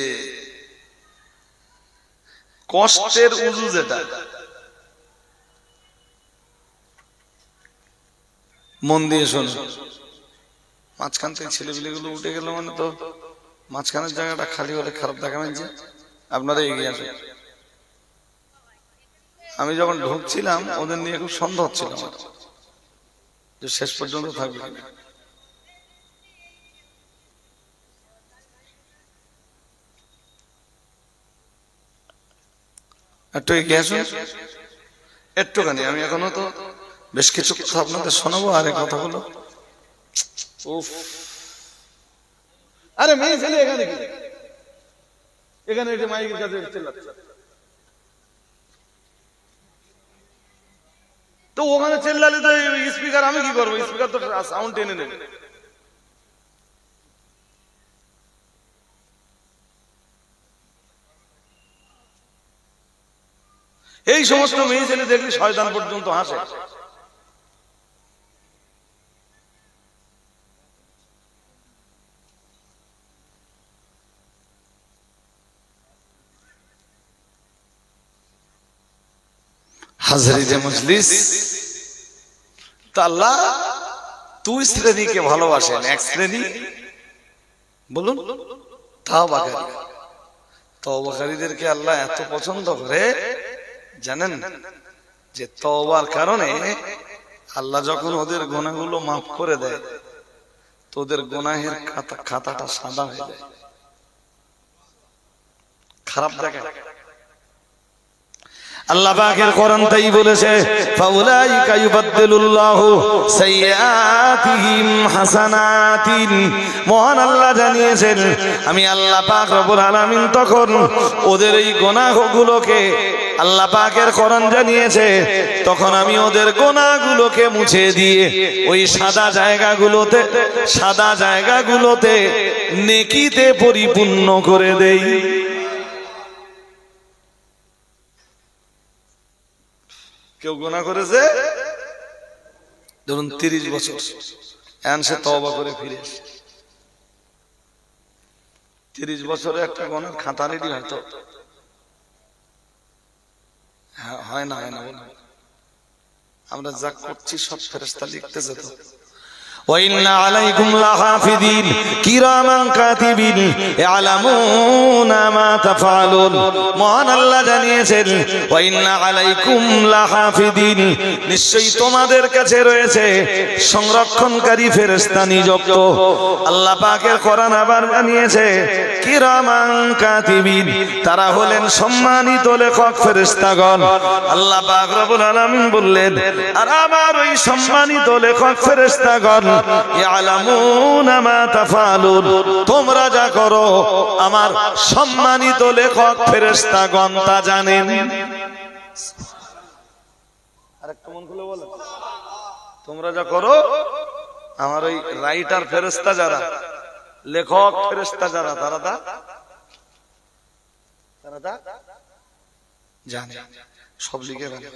কষ্টের উজু, যেটা মন দিয়ে শোনো, মাঝখান থেকে ছেলেপিলেগুলো উঠে গেল মানে তো মাঝখানের জায়গাটা খালি হলে খারাপ দেখাবেন যে আপনারা এগিয়ে আসেন। আমি যখন ঢুকছিলাম ওদের নিয়ে খুব সন্দেহ হচ্ছিল আমার যে শেষ পর্যন্ত থাকবে কিনা। একটু এগিয়ে আসুন, একটুখানি। আমি এখনো তো বেশ কিছু কথা আপনাদের শোনাবো, আর এই কথাগুলো উফ। আরে মেয়ে ছেলে এখানে কি, এখানে এসে মাইকের কাছে চিল্লাচ্ছে, তো ওখানে চিল্লালে তো স্পিকার আমি কি করবো? স্পিকার তো সাউন্ড টেনে নেবে। এই সমস্ত মেয়ে ছেলে দেখলে শয়তান পর্যন্ত হাসে। হাজরিনে মজলিস, তা আল্লাহ দুই শ্রেণীকে ভালোবাসেন। এক শ্রেণী বলুন তাওবাকারী। তাওবাকারীদেরকে আল্লাহ এত পছন্দ করে জানেন, যে তওবার কারণে আল্লাহ যখন ওদের গুনাহগুলো মাফ করে দেয় তো ওদের গুনাহের খাতাটা সাদা হয়ে যায়, খারাপ দেখায়। আল্লাহ পাকের কোরআন তাই বলেছে, ফাউলাইকা ইউবাদদিলুল্লাহু সাইয়্যাতিহিম হাসানাতিন। মহান আল্লাহ জানিয়েছেন, আমি আল্লাহ পাক রব্বুল আলামিন তখন ওদের এই গুনাহগুলোকে, আল্লাহ পাকের কোরআন জানিয়েছে, তখন আমি ওদের গুনাহগুলোকে মুছে দিয়ে ওই সাদা জায়গাগুলোতে নেকিতে পরিপূর্ণ করে দেই। কেউ গুনাহ করেছে ধরুন 30 বছর, এখন সে তওবা করে ফিরে আসে, 30 বছরে একটা গুনাহের খাতা রেডি হয়তো হয় না আমরা যা করছি সব ফেরেশতা লিখতেছে তো। وَإِنَّ عَلَيْكُمْ لَحَافِظِينَ كِرَامًا كَاتِبِينَ يَعْلَمُونَ مَا تَفْعَلُونَ। মহান আল্লাহ জানিয়েছেন, وَإِنَّ عَلَيْكُمْ لَحَافِظِينَ, নিশ্চয়ই তোমাদের কাছে রয়েছে সংরক্ষণকারী ফেরেশতা নিযুক্ত। আল্লাহ পাকের কোরআন আবার জানিয়েছে, কিরামান কাতিবিন, তারা হলেন সম্মানিত লেখক ফেরেশতাগণ। আল্লাহ পাক রব্বুল আলামিন বললেন, আর আমার ওই সম্মানিত লেখক ফেরেশতাগণ ইয়ালামুনা মা তাফআলুন, তোমরা যা করো আমার সম্মানিত লেখক ফেরেশতাগণ তা জানেন। আরেকটু মন খুলে বলেন, তোমরা যা করো আমার ওই রাইটার ফেরেশতা যারা, লেখক ফেরেশতা যারা, তারা জানে, সব লিখে রাখে।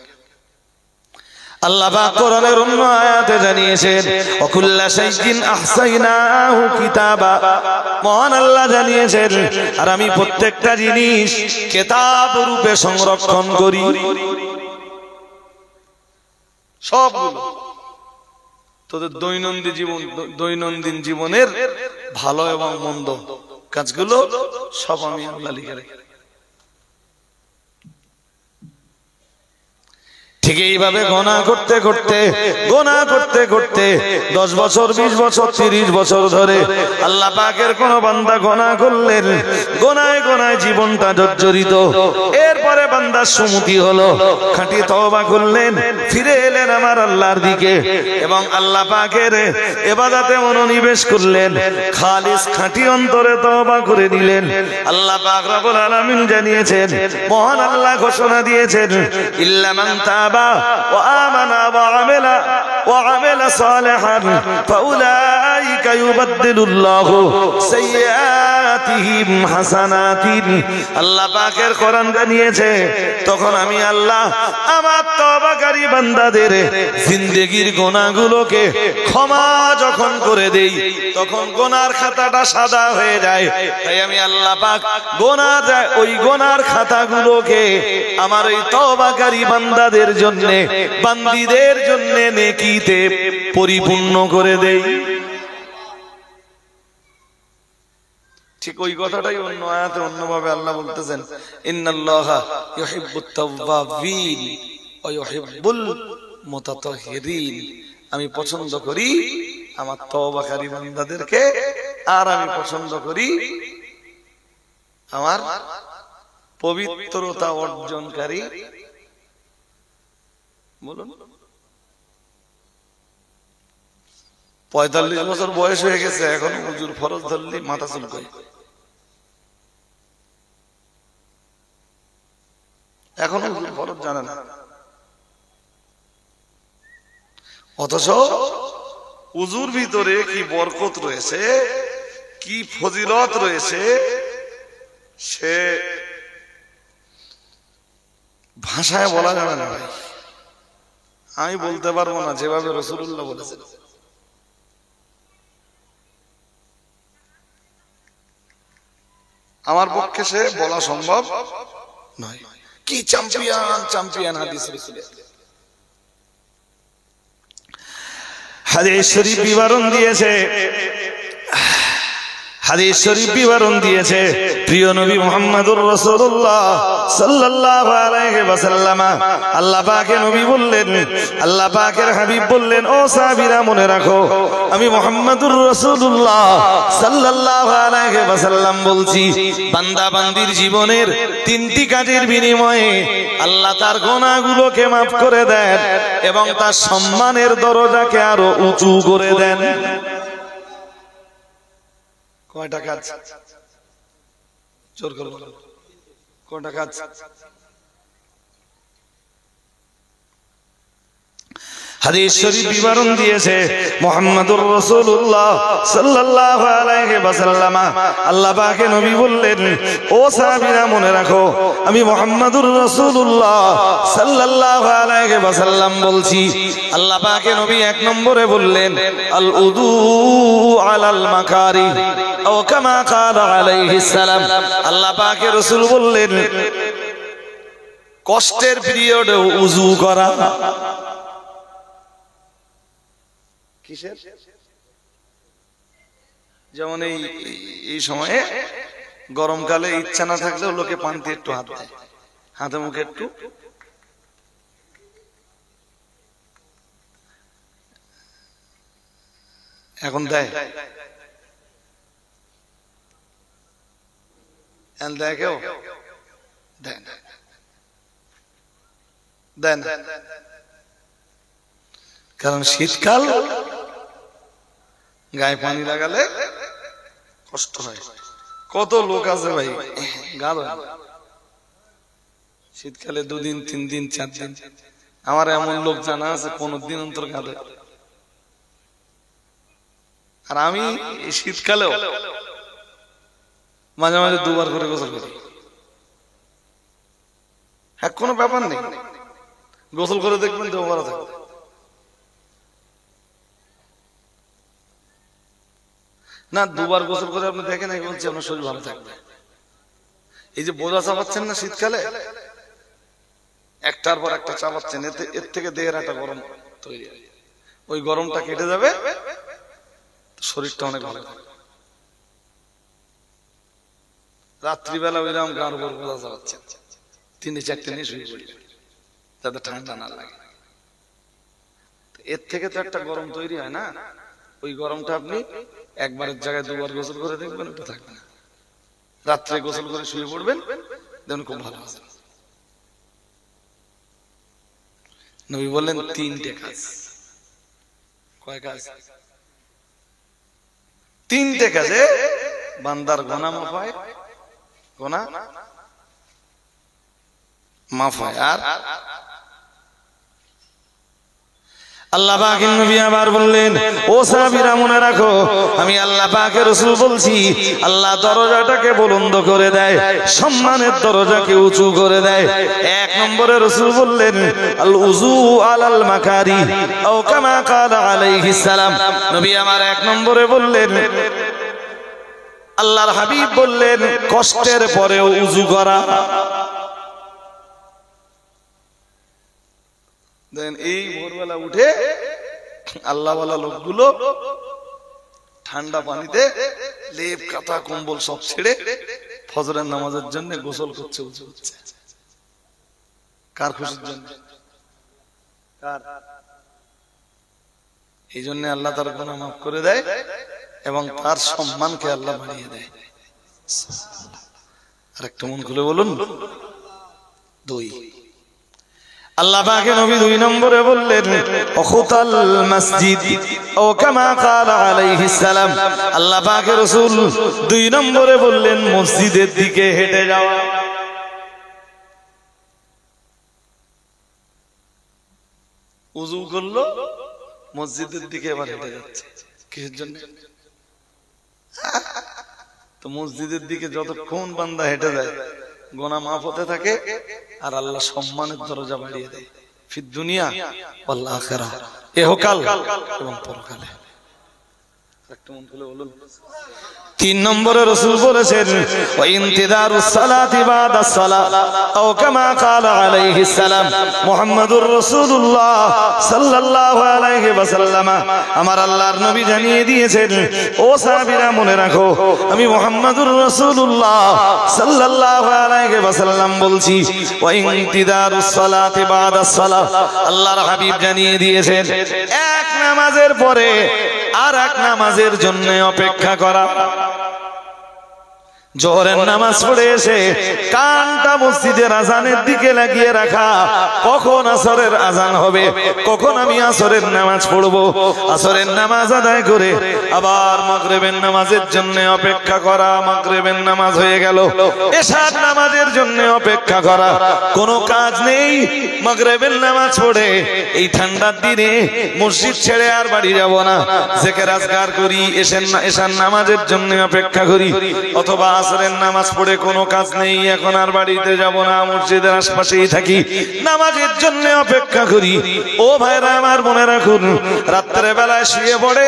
আল্লাহ পাক কোরআনের অন্য আয়াতে জানিয়েছেন, ওয়াকুল্লা শাইইন আহসাইনাহু কিতাবা। মহান আল্লাহ জানিয়েছেন, আর আমি প্রত্যেকটা জিনিস কিতাব রূপে সংরক্ষণ করি, সবগুলো। তোদের দৈনন্দিন জীবনের ভালো এবং মন্দ কাজগুলো সব আমি আল্লাহ লিখে রাখি। ঠিক এইভাবে গোনা করতে করতে 10 বছর 20 বছর 30 বছর ধরে আল্লাহ পাকের কোন বান্দা গোনা করলেন, গোনায় জীবনটা জর্জরিত। এরপরে বান্দার সুমতি হলো, খাঁটি তওবা করলেন, ফিরে এলেন আমার আল্লাহর দিকে এবং আল্লাহ পাকের ইবাদতে মনোনিবেশ করলেন, খালিস খাঁটি অন্তরে তওবা করে নিলেন। আল্লাহ পাক রব্বুল আলামিন জানিয়েছেন, মহান আল্লাহ ঘোষণা দিয়েছেন, ইল্লা মান তাবা وآمن وعمل صالحا فأولئك يبدل الله سيئاتهم حسنات। আল্লাহ পাকের কোরআন জানিয়েছে, তখন আমি আল্লাহ আমার তওবাকারী বান্দাদের জিন্দেগীর গুনাহগুলোকে ক্ষমা যখন করে দেই, তখন গুনার খাতাটা সাদা হয়ে যায়। তাই আমি আল্লাহ পাক ওই গুনার খাতাগুলোকে আমার ওই তওবাকারী বান্দাদের জন্য, বান্দীদের জন্য নেকিতে পরিপূর্ণ করে দেই। ঠিক ওই কথাটাই অন্য আয়াতে অন্যভাবে আল্লাহ বলতেছেন, ইন্নাল্লাহা ইউহিব্বুত তাওয়াবিন ওয়া ইউহিব্বুল মুতাতাহহিরিন। আমি পছন্দ করি আমার তওবাকারী বান্দাদেরকে, আর আমি পছন্দ করি আমার পবিত্রতা অর্জনকারী। বলুন, 45 বছর বয়স হয়ে গেছে, এখন হুজুর ফরজ ধরলি মাথা চুলকায়, এখন হুজুর ফরজ জানে না। অথচ উজুর ভিতরে কি বরকত রয়েছে, কি ফজিলত রয়েছে, সে ভাষায় বলা যাবে না ভাই। আমি বলতে পারবো না যেভাবে রাসূলুল্লাহ বলেছেন। আমার পক্ষে সে বলা সম্ভব নয়। কি চ্যাম্পিয়ন চ্যাম্পিয়ন হাদিস রসুল। হাদিস শরীফ বিবরণ দিয়েছে, হাদিস শরীফ বিবরণ দিয়েছে প্রিয় নবী মুহাম্মদুর রাসূলুল্লাহ সাল্লাল্লাহু আলাইহি ওয়াসাল্লাম। আল্লাহ পাকের নবী বললেন, আল্লাহ পাকের হাবিব বললেন, ও সাহাবীরা মনে রাখো আমি মুহাম্মদুর রাসূলুল্লাহ সাল্লাল্লাহু আলাইহি ওয়াসাল্লাম বলছি, বান্দা বান্দির জীবনের তিনটি কাজের বিনিময়ে আল্লাহ তার গুনাহগুলোকে maaf করে দেন এবং তার সম্মানের দরজাকে আরো উঁচু করে দেন। কয়টা কাজ? জোর করে বলো, কয়টা কাজ? হাদিস শরীফ বিবরণ দিয়েছে মুহাম্মদুর রাসূলুল্লাহ সাল্লাল্লাহু আলাইহি ওয়াসাল্লাম। আল্লাহ পাকের নবী বললেন, ও সাহাবীরা মনে রাখো আমি মুহাম্মদুর রাসূলুল্লাহ সাল্লাল্লাহু আলাইহি ওয়াসাল্লাম বলছি। আল্লাহ পাকের নবী এক নম্বরে বললেন, আল উযু আলাল মাকারি ও কামা ক্বালা আলাইহিস সালাম। আল্লাহ পাকের রাসূল বললেন, কষ্টের পিরিয়ডে উযু করা। কিসের? যেমন এই সময়ে গরমকালে ইচ্ছা না থাকলেও লোকে পান্তি একটু হাত দেয়, হাতে মুখে একটু। এখন দেয়, দেয় কেউ? দেয় না, দেয় না। কারণ শীতকাল, গায়ে পানি লাগালে কষ্ট হয়। কত লোক আছে ভাই গাল শীতকালে 2 দিন 3 দিন 4 দিন। আমার এমন লোক জানা আছে 15 দিন অন্তর গালে। আর আমি এই শীতকালেও মাঝে মাঝে 2 বার করে গোসল করি। হ্যাঁ, কোনো ব্যাপার নেই, গোসল করে দেখবেন তো ভালো থাকবে। না, 2 বার গোসল করে আপনি দেখেন, এই বলছি আপনার শরীর ভালো থাকবে। এই যে বোঝা চাপাচ্ছেন না শীতকালে, একটার পর একটা চাপাচ্ছেন, এর থেকে দেহের একটা গরম তৈরি হয়। ওই গরমটা কেটে যাবে, শরীরটা অনেক ভালো থাকবে। রাত্রিবেলা ওইরকম গাঁর উপর বোঝা চাপাচ্ছেন, 3-4 নিয়ে শুয়ে পড়ি যাতে ঠান্ডা না লাগে। এর থেকে তো একটা গরম তৈরি হয় না। ওই গরমটা আপনি একবারের জায়গায় 2 বার গোসল করে দেখবেন, ওটা থাকবে না। রাত্রে গোসল করে শুয়ে পড়বেন, দেখুন খুব ভালো আছে। নবী বললেন 3টে কাজ। কয় কাজ? 3টে কাজে বান্দার গুনাহ মাফ হয়, গুনাহ মাফ হয়। আর আল্লাহ পাকের নবী আবার বললেন, ও সাহাবীরা মনে রাখো আমি আল্লাহ পাকের রাসূল বলছি, আল্লাহ দরজাটাকে বুলন্দ করে দেয়, সম্মানের দরজাকে উঁচু করে দেয়। 1 নম্বরে রাসূল বললেন, আল উযু আলাল মাকারি ও কামা ক্বালা আলাইহিস সালাম। নবী আমার 1 নম্বরে বললেন, আল্লাহর হাবিব বললেন, কষ্টের পরেও উযু করা। এই ভোরবেলা উঠে আল্লাহওয়ালা লোকগুলো ঠান্ডা পানিতে লেপ কাঁথা কম্বল সব ছেড়ে ফজরের নামাজের জন্য গোসল করছে, উযু করছে। কার খুশির জন্য? কার? এই জন্য আল্লাহ তার গুনাহ মাফ করে দেয় এবং তার সম্মানকে আল্লাহ বাড়িয়ে দেয়। আর একটা মন খুলে বলুন। 2, আল্লাহ পাকের নবী 2 নম্বরে বললেন, খুতাল মসজিদ ও কামা ক্বালা আলাইহিস সালাম। আল্লাহ পাকের রাসূল 2 নম্বরে বললেন, মসজিদের দিকে হেঁটে যাওয়া। উযু করলো, মসজিদের দিকে এবার হেঁটে যাচ্ছে। কিসের জন্য? তো মসজিদের দিকে যতক্ষণ বান্দা হেঁটে যায়, গুনাহ মাফ হতে থাকে আর আল্লাহ সম্মানের দরজা বাড়িয়ে দেয়, ফিদ দুনিয়া ওয়াল আখিরাহ, ইহকাল এবং পরকালে। তিন নম্বরে রাসূল বলেছেন ওয়া ইনতিদারুস সালাতি বাদাস সালাত আও কামা ক্বালা আলাইহিস সালাম মুহাম্মাদুর রাসূলুল্লাহ সাল্লাল্লাহু আলাইহি ওয়াসাল্লাম আমার আল্লাহর নবী জানিয়ে দিয়েছেন ও সাহাবীরা মনে রাখো আমি মুহাম্মাদুর রাসূলুল্লাহ সাল্লাল্লাহু আলাইহি ওয়াসাল্লাম বলছি ওয়া ইনতিদারুস সালাতি বাদাস সালাত আল্লাহর হাবিব জানিয়ে দিয়েছেন এক নামাজের পরে আর এক নামাজের জন্য অপেক্ষা করা জোহরের নামাজ পড়ে এসে কানটা মসজিদের আজানের দিকে লাগিয়ে রাখা কখন আসরের আজান হবে কখন আমি আসরের নামাজ পড়বো আসরের নামাজ আদায় করে আবার মাগরিবের নামাজের জন্য অপেক্ষা করা মাগরিবের নামাজ হয়ে গেল এশার নামাজের জন্য অপেক্ষা করা কোনো কাজ নেই মাগরিবের নামাজ পড়ে এই ঠান্ডার দিনে মসজিদ ছেড়ে আর বাড়ি যাব না জিকির আজকার করি এশার নামাজের জন্য অপেক্ষা করি অথবা আসরের নামাজ পড়ে কোনো কাজ নেই এখন আর বাড়িতে যাব না মসজিদের আশপাশেই থাকি নামাজের জন্য অপেক্ষা করি ও ভাইরা আমার মনে রাখুন রাত্রে বেলায় শুয়ে পড়ে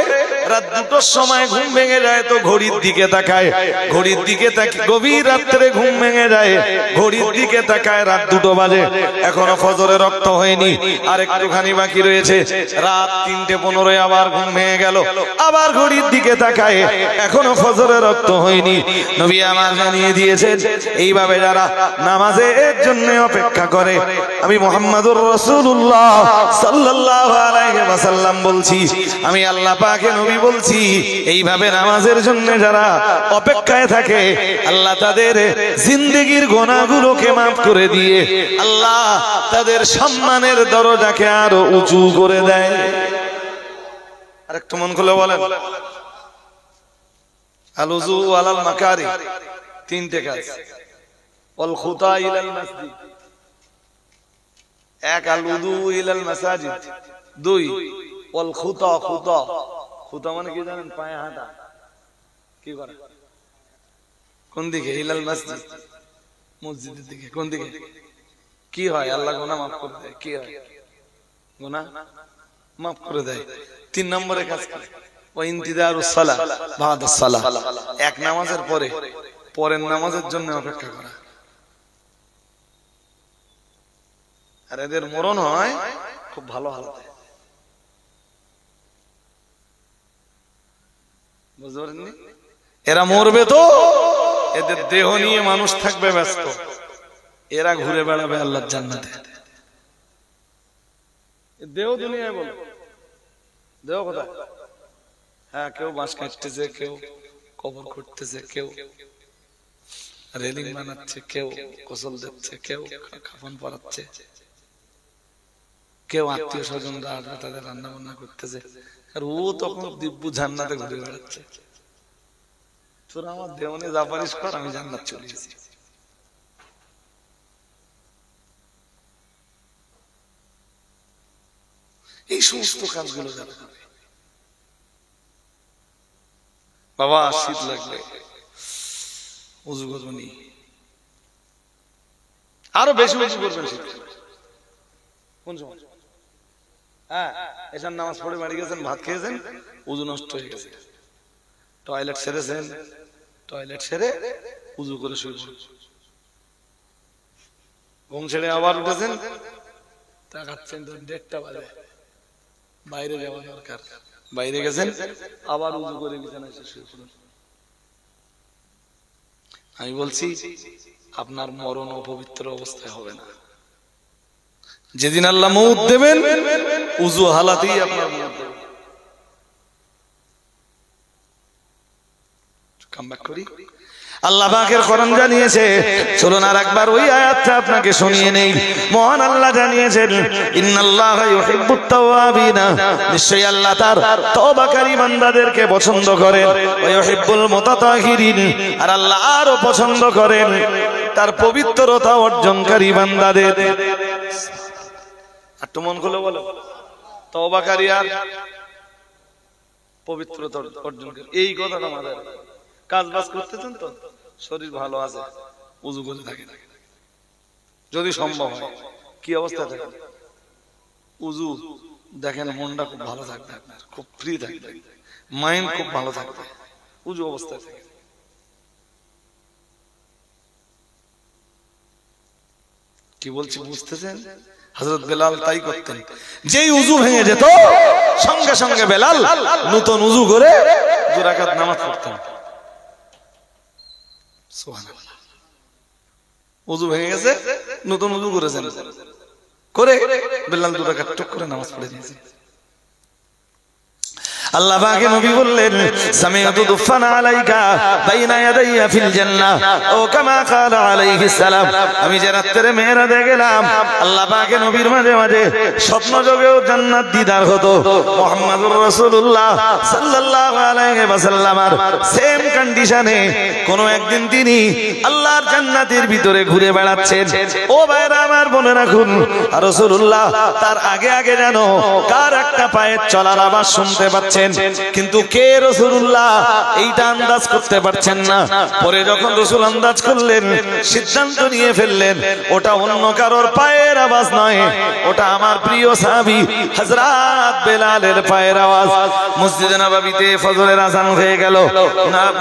রাত 2টার সময় ঘুম ভেঙে যায় তো ঘড়ির দিকে তাকায় ঘড়ির দিকে তাকিয়ে গভীর রাত্রে ঘুম ভেঙে যায় ঘড়ির দিকে তাকায় রাত 2টো বাজে এখনো ফজরের রক্ত হয়নি আর একটুখানি বাকি রয়েছে রাত 3:15 আবার ঘুম ভেঙে গেল আবার ঘড়ির দিকে তাকায় এখনো ফজরের রক্ত হয়নি নবী আমার জানিয়ে দিয়েছেন এইভাবে যারা নামাজের জন্য অপেক্ষা করে আমি মুহাম্মাদুর রাসূলুল্লাহ সাল্লাল্লাহু আলাইহি ওয়াসাল্লাম বলছি আমি আল্লাহ পাকের নবী বলছি এইভাবে নামাজের জন্য যারা অপেক্ষায় থাকে আল্লাহ তাদের জিন্দেগীর গুনাহগুলোকে maaf করে দিয়ে আল্লাহ তাদের সম্মানের দরজাকে আরো উঁচু করে দেয় আরেকটু মন খুলে বলেন আল-উযু আলাল মাকারি তিনটে কাজ ওয়াল খুতা ইলাল মসজিদ এক আল-উযু ইলাল মাসাজিদ দুই ওয়াল খুতা খুতা খুতা মানে কি জানেন পায়ে হাঁটা কি করে কোন দিকে ইলাল মসজিদ মসজিদের দিকে কোন দিকে কি হয় আল্লাহ গুনাহ maaf করে দেয় কি হয় গুনাহ maaf করে দেয় তিন নম্বরে কাজ কি ওয়া ইনতিদারুস সালাহ বাদাস সালাহ এক নামাজের পরে পরের নামাজের জন্য অপেক্ষা করা আর এদের মরণ হয় খুব ভালো হালতে বুঝতে পারেননি এরা মরবে তো এদের দেহ নিয়ে মানুষ থাকবে ব্যস্ত এরা ঘুরে বেড়াবে আল্লাহর জান্নাতে দেহ দুনিয়ায় বলে দেহ কোথায় হ্যাঁ কেউ বাঁশ কাটতেছে কেউ কবর খুঁড়তেছে কেউ রেলিং বানাচ্ছে কেউ গোসল দিচ্ছে কেউ কাফন পরাচ্ছে কেউ আত্মীয় স্বজনরা তাদের রান্না বান্না করতেছে আর ও তখন দিব্য জান্নাতে ঘুরে বেড়াচ্ছে তোরা আমার দেওয়ানে যা পারিস কর আমি জান্নাত চলে গেছি এই সমস্ত কাজগুলো যারা করে বাবা শীত লাগলে উযু করবেন আরো বেশি উযু করবেন শীত কোন সময় হ্যাঁ এসার নামাজ পড়ে বাড়ি গেছেন ভাত খেয়েছেন উযু নষ্ট হয়ে গেছে টয়লেট সেরেছেন টয়লেট সেরে উযু করে শুয়ে পড়েছেন ঘুম ছেড়ে আবার উঠেছেন তাকাচ্ছেন তো 1:30 বাজে বাইরে যাওয়া দরকার বাইরে গেছেন আবার উযু করে বিছানায় শুয়ে পড়েছেন আমি বলছি আপনার মরণ অপবিত্র অবস্থায় হবে না যেদিন আল্লাহ মউত দেবেন উযু হালাতেই আপনার মউত দেবেন কাম ব্যাক করি আল্লাহ পাকের কোরআন জানিয়েছে চলুন আরেকবার ওই আয়াতটা আপনাকে শুনিয়ে নেই মহান আল্লাহ জানিয়েছেন ইন্নাল্লাহা ইউহিব্বুত তাওয়াবিনা নিশ্চয়ই আল্লাহ তার তওবাকারী বান্দাদেরকে পছন্দ করেন ওয়া ইউহিব্বুল মুতাতাহিরিন আর আল্লাহ আরো পছন্দ করেন তার পবিত্রতা অর্জনকারী বান্দাদের আর তো মন খুলে বলো তওবাকারী আর পবিত্রতা অর্জনকারী এই কথাটা মাথায় কাজ বাজ করতেছেন তো শরীর ভালো আছে উযু করে থাকেন যদি সম্ভব হয় কি অবস্থা থাকে উযু দেখেন মনটা খুব ভালো থাকবে আপনার খুব ফ্রি থাকবে মাইন্ড খুব ভালো থাকবে উজু অবস্থায় থাকে। কি বলছি বুঝতেছেন? হযরত বেলাল তাই করতেন, যেই উজু ভেঙে যেত সঙ্গে সঙ্গে বেলাল নতুন উজু করে 2 রাকাত নামাজ পড়তেন। সুবহানাল্লাহ। উজু ভেঙে গেছে, নতুন উজু করেছেন, করে বেলাল 2 রাকাত টুক করে নামাজ পড়ে দিয়েছেন। আল্লাহ পাকে নবী বললেন, সামিআতু দুফান আলাইকা বাইনা ইয়াদাইয়া ফিল জান্নাহ, ও কামা ক্বালা আলাইহিস সালাম। আমি যে রাত্রে মেরাজে গেলাম, আল্লাহ পাকে নবীর মাঝে মাঝে স্বপ্ন যোগেও জান্নাত দিদার হতো। মুহাম্মদুর রাসূলুল্লাহ সাল্লাল্লাহু আলাইহি ওয়াসাল্লামের সেম কন্ডিশনে কোন একদিন তিনি আল্লাহর জান্নাতের ভিতরে ঘুরে বেড়াচ্ছেন। ও ভাইরা আমার, মনে রাখুন, রাসূলুল্লাহ তার আগে আগে যেন কার একটা পায়ের চলার আওয়াজ শুনতে পাচ্ছেন, কিন্তু কে রাসূলুল্লাহ এইটা আন্দাজ করতে পারছেন না। পরে যখন রাসূল আন্দাজ করলেন, সিদ্ধান্ত নিয়ে ফেললেন, ওটা অন্য কারোর পায়ের আওয়াজ নয়, ওটা আমার প্রিয় সাহাবী হযরত বেলালের পায়ের আওয়াজ। মসজিদে নববীতে ফজরের আযান হয়ে গেল,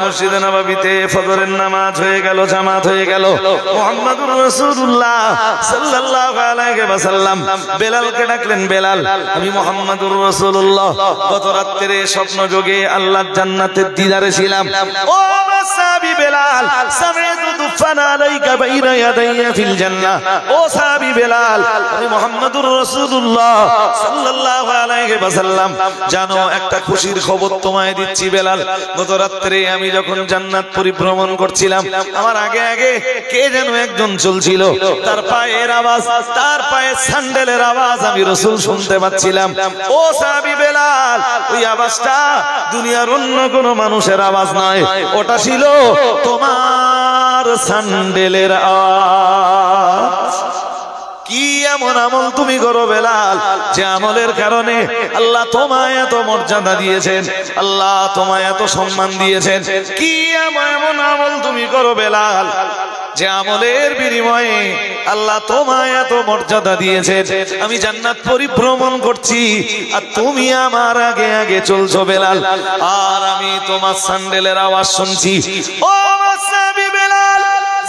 মসজিদে নববীতে ফজরের নামাজ হয়ে গেল, জামাত হয়ে গেল। মুহাম্মদুর রাসূলুল্লাহ সাল্লাল্লাহু আলাইহি ওয়াসাল্লাম বেলালকে ডাকলেন, বেলাল, আমি মুহাম্মদুর রাসূলুল্লাহ গত রাতে স্বপ্ন যোগে আল্লাহর জান্নাতের দিদারে ছিলাম। ও সাহাবী বেলাল, সামিআতু দুফান আলাইকা বাইনা ইয়াদাইয়া ফিল জান্নাহ। ও সাহাবী বেলাল, আমি মুহাম্মদুর রাসূলুল্লাহ সাল্লাল্লাহু আলাইহি ওয়াসাল্লাম জানো একটা খুশির খবর তোমায় দিচ্ছি বেলাল। গত রাতে আমি যখন জান্নাত পরিভ্রমণ করছিলাম, আমার আগে আগে কে যেন একজন চলছিল, তার পায়ের আওয়াজ, তার পায়ের স্যান্ডেলের আওয়াজ আমি রাসূল শুনতে পাচ্ছিলাম। ও সাহাবী বেলাল, ওই আওয়াজটা দুনিয়ার অন্য কোন মানুষের আওয়াজ নয়, ওটা ছিল তোমার স্যান্ডেলের আওয়াজ। কি এমন আমল তুমি করো বেলাল, যে আমলের কারণে আল্লাহ তোমায় এত মর্যাদা দিয়েছেন, আল্লাহ তোমায় এত সম্মান দিয়েছেন? কি এমন আমল তুমি করো বেলাল, যে আমলের বিনিময়ে আল্লাহ তোমায় এত মর্যাদা দিয়েছেন? আমি জান্নাত পরিভ্রমণ করছি আর তুমি আমার আগে আগে চলছো বেলাল, আর আমি তোমার স্যান্ডেলের আওয়াজ শুনছি। ও সাহাবী বেলাল,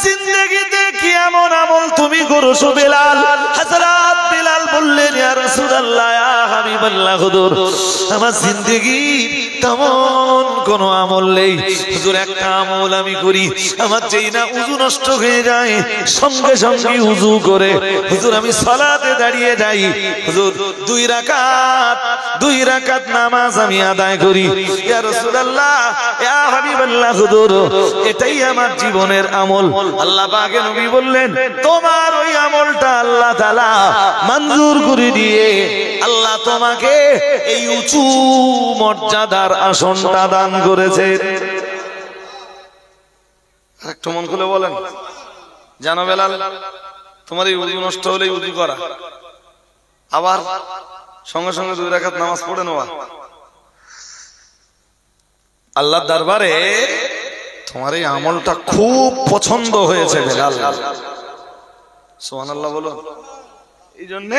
জিন্দেগিতে কি এমন আমল তুমি করেছো বেলাল? হযরত বেলাল বললেন, ইয়া রাসূলুল্লাহ, ইয়া হাবিবাল্লাহ, হুজুর আমার জিন্দেগি তেমন কোন আমল নেই হুজুর, একটা আমল আমি করি, আমার যেই না উযু নষ্ট হয়ে যায় সঙ্গে সঙ্গে উযু করে হুজুর আমি সালাতে দাঁড়িয়ে যাই, হুজুর 2 রাকাত নামাজ আমি আদায় করি। ইয়া রাসূলুল্লাহ, ইয়া হাবিবাল্লাহ, হুজুর এটাই আমার জীবনের আমল। আল্লাহ পাকে নবী বললেন, তোমার ওই আমলটা আল্লাহ তাআলা মঞ্জুর করে দিয়ে আল্লাহ তোমাকে এই উঁচু মর্যাদার আসনটা দান করেছে। আরেকটু মন খুলে বলেন, জানো বেলাল, তোমার এই উযু নষ্ট হলেই উযু করা, আবার সঙ্গে সঙ্গে 2 রাকাত নামাজ পড়ে নেওয়া, আল্লাহর দরবারে তোমার এই আমলটা খুব পছন্দ হয়েছে বেলাল। সুবহানাল্লাহ বলো। এই জন্য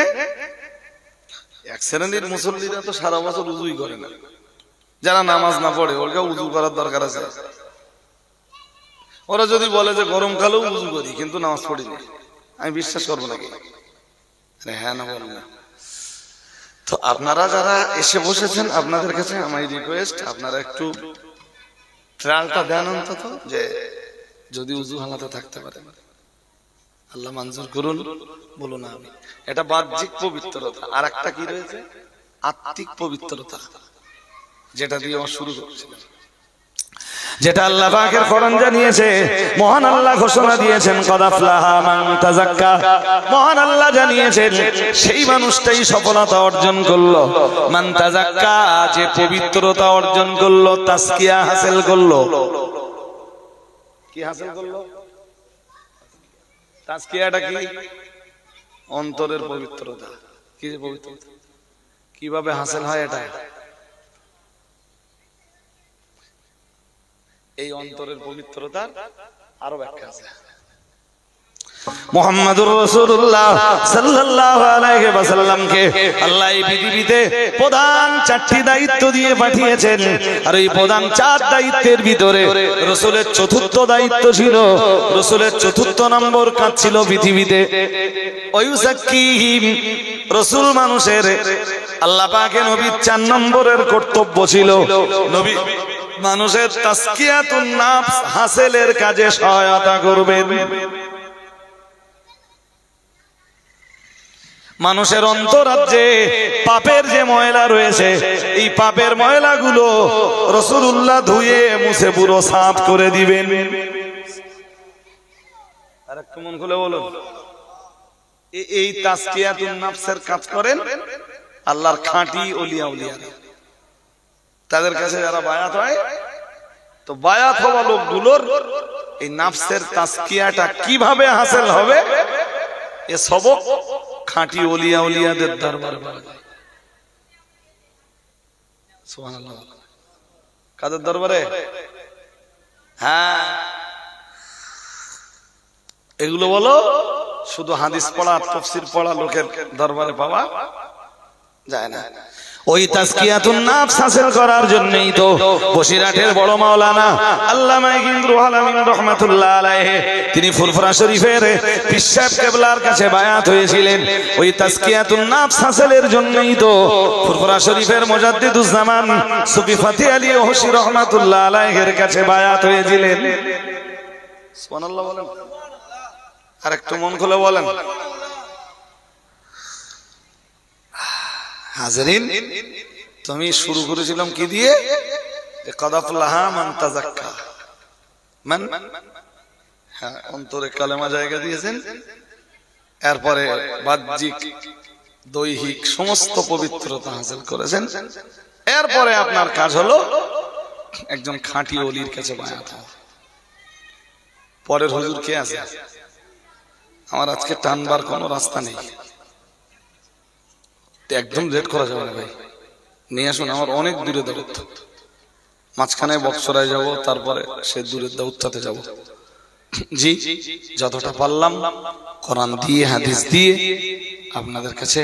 এক শ্রেণীর মুসল্লিরা তো সারা বছর উযুই করে না, যারা নামাজ না পড়ে ওরা উযু করার দরকার আছে। ওরা যদি বলে যে গরমকালেও উযু করি কিন্তু নামাজ পড়ি না, আমি বিশ্বাস করবো নাকি? হ্যাঁ না বল না। তো আপনারা যারা এসে বসেছেন, আপনাদের কাছে আমার রিকোয়েস্ট, আপনারা একটু ট্রায়ালটা দেন অন্তত, যে যদি উযু হালাতে থাকতে পারেন আল্লাহ মঞ্জুর করুন। বলো না আমি, এটা বাহ্যিক পবিত্রতা, আর একটা কি রয়েছে আত্মিক পবিত্রতা, যেটা দিয়ে আমরা শুরু করছিলাম, যেটা আল্লাহ পাকের কোরআন জানিয়েছে। মহান আল্লাহ ঘোষণা দিয়েছেন, কদ আফলাহা মান তাযাক্কা। মহান আল্লাহ জানিয়েছেন সেই মানুষটাই সফলতা অর্জন করলো, মান তাযাক্কা, যে পবিত্রতা অর্জন করলো, তাসকিয়া হাসিল করলো। কি হাসিল করলো? তাসকিয়াটা কি? অন্তরের পবিত্রতা। কি পবিত্রতা কিভাবে হাসিল হয়? এটা এই অন্তরের পবিত্রতার আরো ব্যাখ্যা আছে। মুহাম্মাদুর রাসূলুল্লাহ সাল্লাল্লাহু আলাইহি ওয়াসাল্লামকে আল্লাহ এই পৃথিবীতে প্রধান 4টি দায়িত্ব দিয়ে পাঠিয়েছেন। আর এই প্রধান 4 দায়িত্বের ভিতরে রাসূলের চতুর্থ দায়িত্ব ছিল, রাসূলের চতুর্থ নম্বর কাজ ছিল পৃথিবীতে ওয়ুযাক্কিহিম, রাসূল মানুষের আল্লাহ পাকের নবীর 4 নম্বরের কর্তব্য ছিল নবী মানুষের তাসকিয়াতুন নাফস হাসিলের কাজে সহায়তা করবেন। মানুষের অন্তরাজ্যে পাপের যে ময়লা রয়েছে, এই পাপের ময়লাগুলো রাসূলুল্লাহ ধুয়ে মুছে পুরো সাফ করে দিবেন। আরেকটু মন খুলে বলুন, এই তাসকিয়াতুন নাফসের কাজ করেন আল্লাহর খাঁটি ওলিয়া উলিয়ারা। তাদের কাছে যারা বায়াত হয়, তো বায়াত হওয়া লোকগুলোর এই নাফসের তাসকিয়াটা কিভাবে হাসিল হবে এ সবক খাঁটি ওলিয়া উলিয়াদের দরবারে পাওয়া যায়। সুবহানাল্লাহ। কাদের দরবারে? হ্যাঁ, এগুলো বলো শুধু হাদিস পড়া তাফসীর পড়া লোকের দরবারে পাওয়া যায় না। ওই তাসকিয়াতুন নাফস হাসিল করার জন্যই তো বসিরহাটের বড় মাওলানা আল্লামা রুহুল আমিন রাহমাতুল্লাহ আলাইহি তিনি ফুরফুরা শরীফের পীর সাহেব কেবলার কাছে বায়াত হয়েছিলেন। ওই তাসকিয়াতুন নাফস হাসিলের জন্যই তো ফুরফুরা শরীফের মুজাদ্দিদুজ জামান সুফি ফাতি আলী ওহসি রাহমাতুল্লাহ আলাইহির কাছে বায়াত হয়েছিলেন। সুবহানাল্লাহ বলেন, আর একটু মন খুলে বলেন। হাজরিন, তুমি শুরু করেছিলাম কি দিয়ে? কদ আফলাহা মান তাযাক্কা, মান, হ্যাঁ, অন্তরে কালেমা জায়গা দিয়েছেন। এরপরে বাহ্যিক দৈহিক সমস্ত পবিত্রতা হাসিল করেছেন। এরপরে আপনার কাজ হলো একজন খাঁটি ওলির কাছে বায়াত হওয়া। পরের হুজুর কে আছে? আমার আজকে টানবার কোনো রাস্তা নেই, একদম লেট করা যাবে না ভাই। নিয়ে আসুন, আমার অনেক দূরে দাউদ, মাঝখানে বক্সরায় যাব, তারপরে সে দূরের দাউদটাতে যাব। জি, যতটা পারলাম কোরআন দিয়ে হাদিস দিয়ে আপনাদের কাছে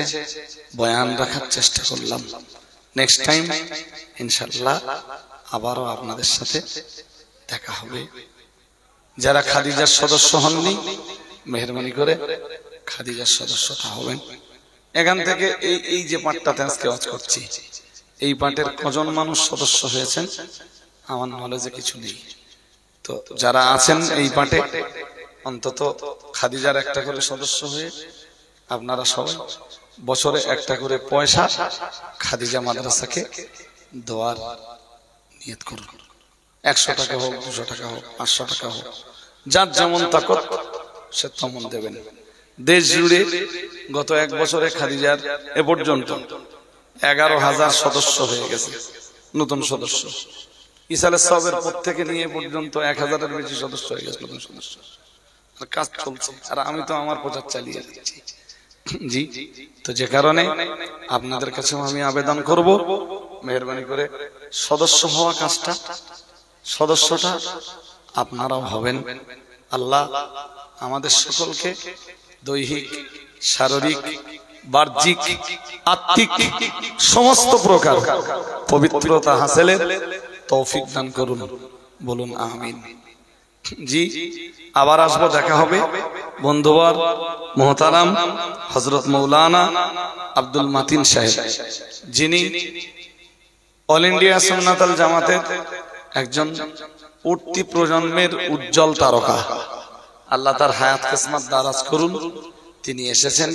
বয়ান রাখার চেষ্টা করলাম। নেক্সট টাইম ইনশাআল্লাহ আবারও আপনাদের সাথে দেখা হবে। যারা খাদিজার সদস্য হননি, মেহেরবানি করে খাদিজার সদস্যতা হবেন। এখান থেকে এই যে পাঠটাতে আজকে ওয়াজ করছি, এই পাঠের কজন মানুষ সদস্য হয়েছেন আমার নলেজে কিছু নেই। তো যারা আছেন এই পাঠে অন্তত খাদিজার একটা করে সদস্য হয়ে আপনারা সবাই বছরে একটা করে পয়সা খাদিজা মাদ্রাসাকে দেওয়ার নিয়ত করুন। 100 টাকা হোক, 200 টাকা হোক, 500 টাকা হোক, যার যেমন তাকত সে তেমন দেবেন। দেশ জুড়ে গত 1 বছরে খাদিজার এ পর্যন্ত 11,000 সদস্য হয়ে গেছে, নতুন সদস্য। ইসালে সবের পর থেকে নিয়ে পর্যন্ত 1,000-এর বেশি সদস্য হয়ে গেছে, নতুন সদস্য। আর কাজ চলছে, আর আমি তো আমার প্রচার চালিয়ে যাচ্ছি। জি, তো যে কারণে আপনাদের কাছে আমি আবেদন করব, মেহেরবানি করে সদস্য হওয়া কাজটা, সদস্যটা আপনারাও হবেন। আল্লাহ আমাদের সকলকে দৈহিক, শারীরিক, বাহ্যিক, আত্মিক সমস্ত প্রকার পবিত্রতা হাসিলের তৌফিক দান করুন, বলুন আমিন। জি, আবার আসবো, দেখা হবে। বন্ধুবর মোহতারাম হযরত মাওলানা আব্দুল মাতিন সাহেব, যিনি অল ইন্ডিয়া সুন্নাত আল জামাতের একজন উঠতি প্রজন্মের উজ্জ্বল তারকা। আল্লাহ তার হায়াত কিসমত দারাজ করুন। তিনি এসেছেন,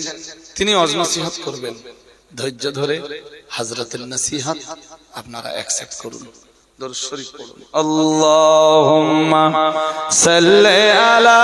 তিনি ওয়াজ নসিহত করবেন। ধৈর্য ধরে হযরতের নসিহত আপনারা অ্যাকসেপ্ট করুন। দরুদ শরীফ পড়ুন। আল্লাহুম্মা সাল্লি আলা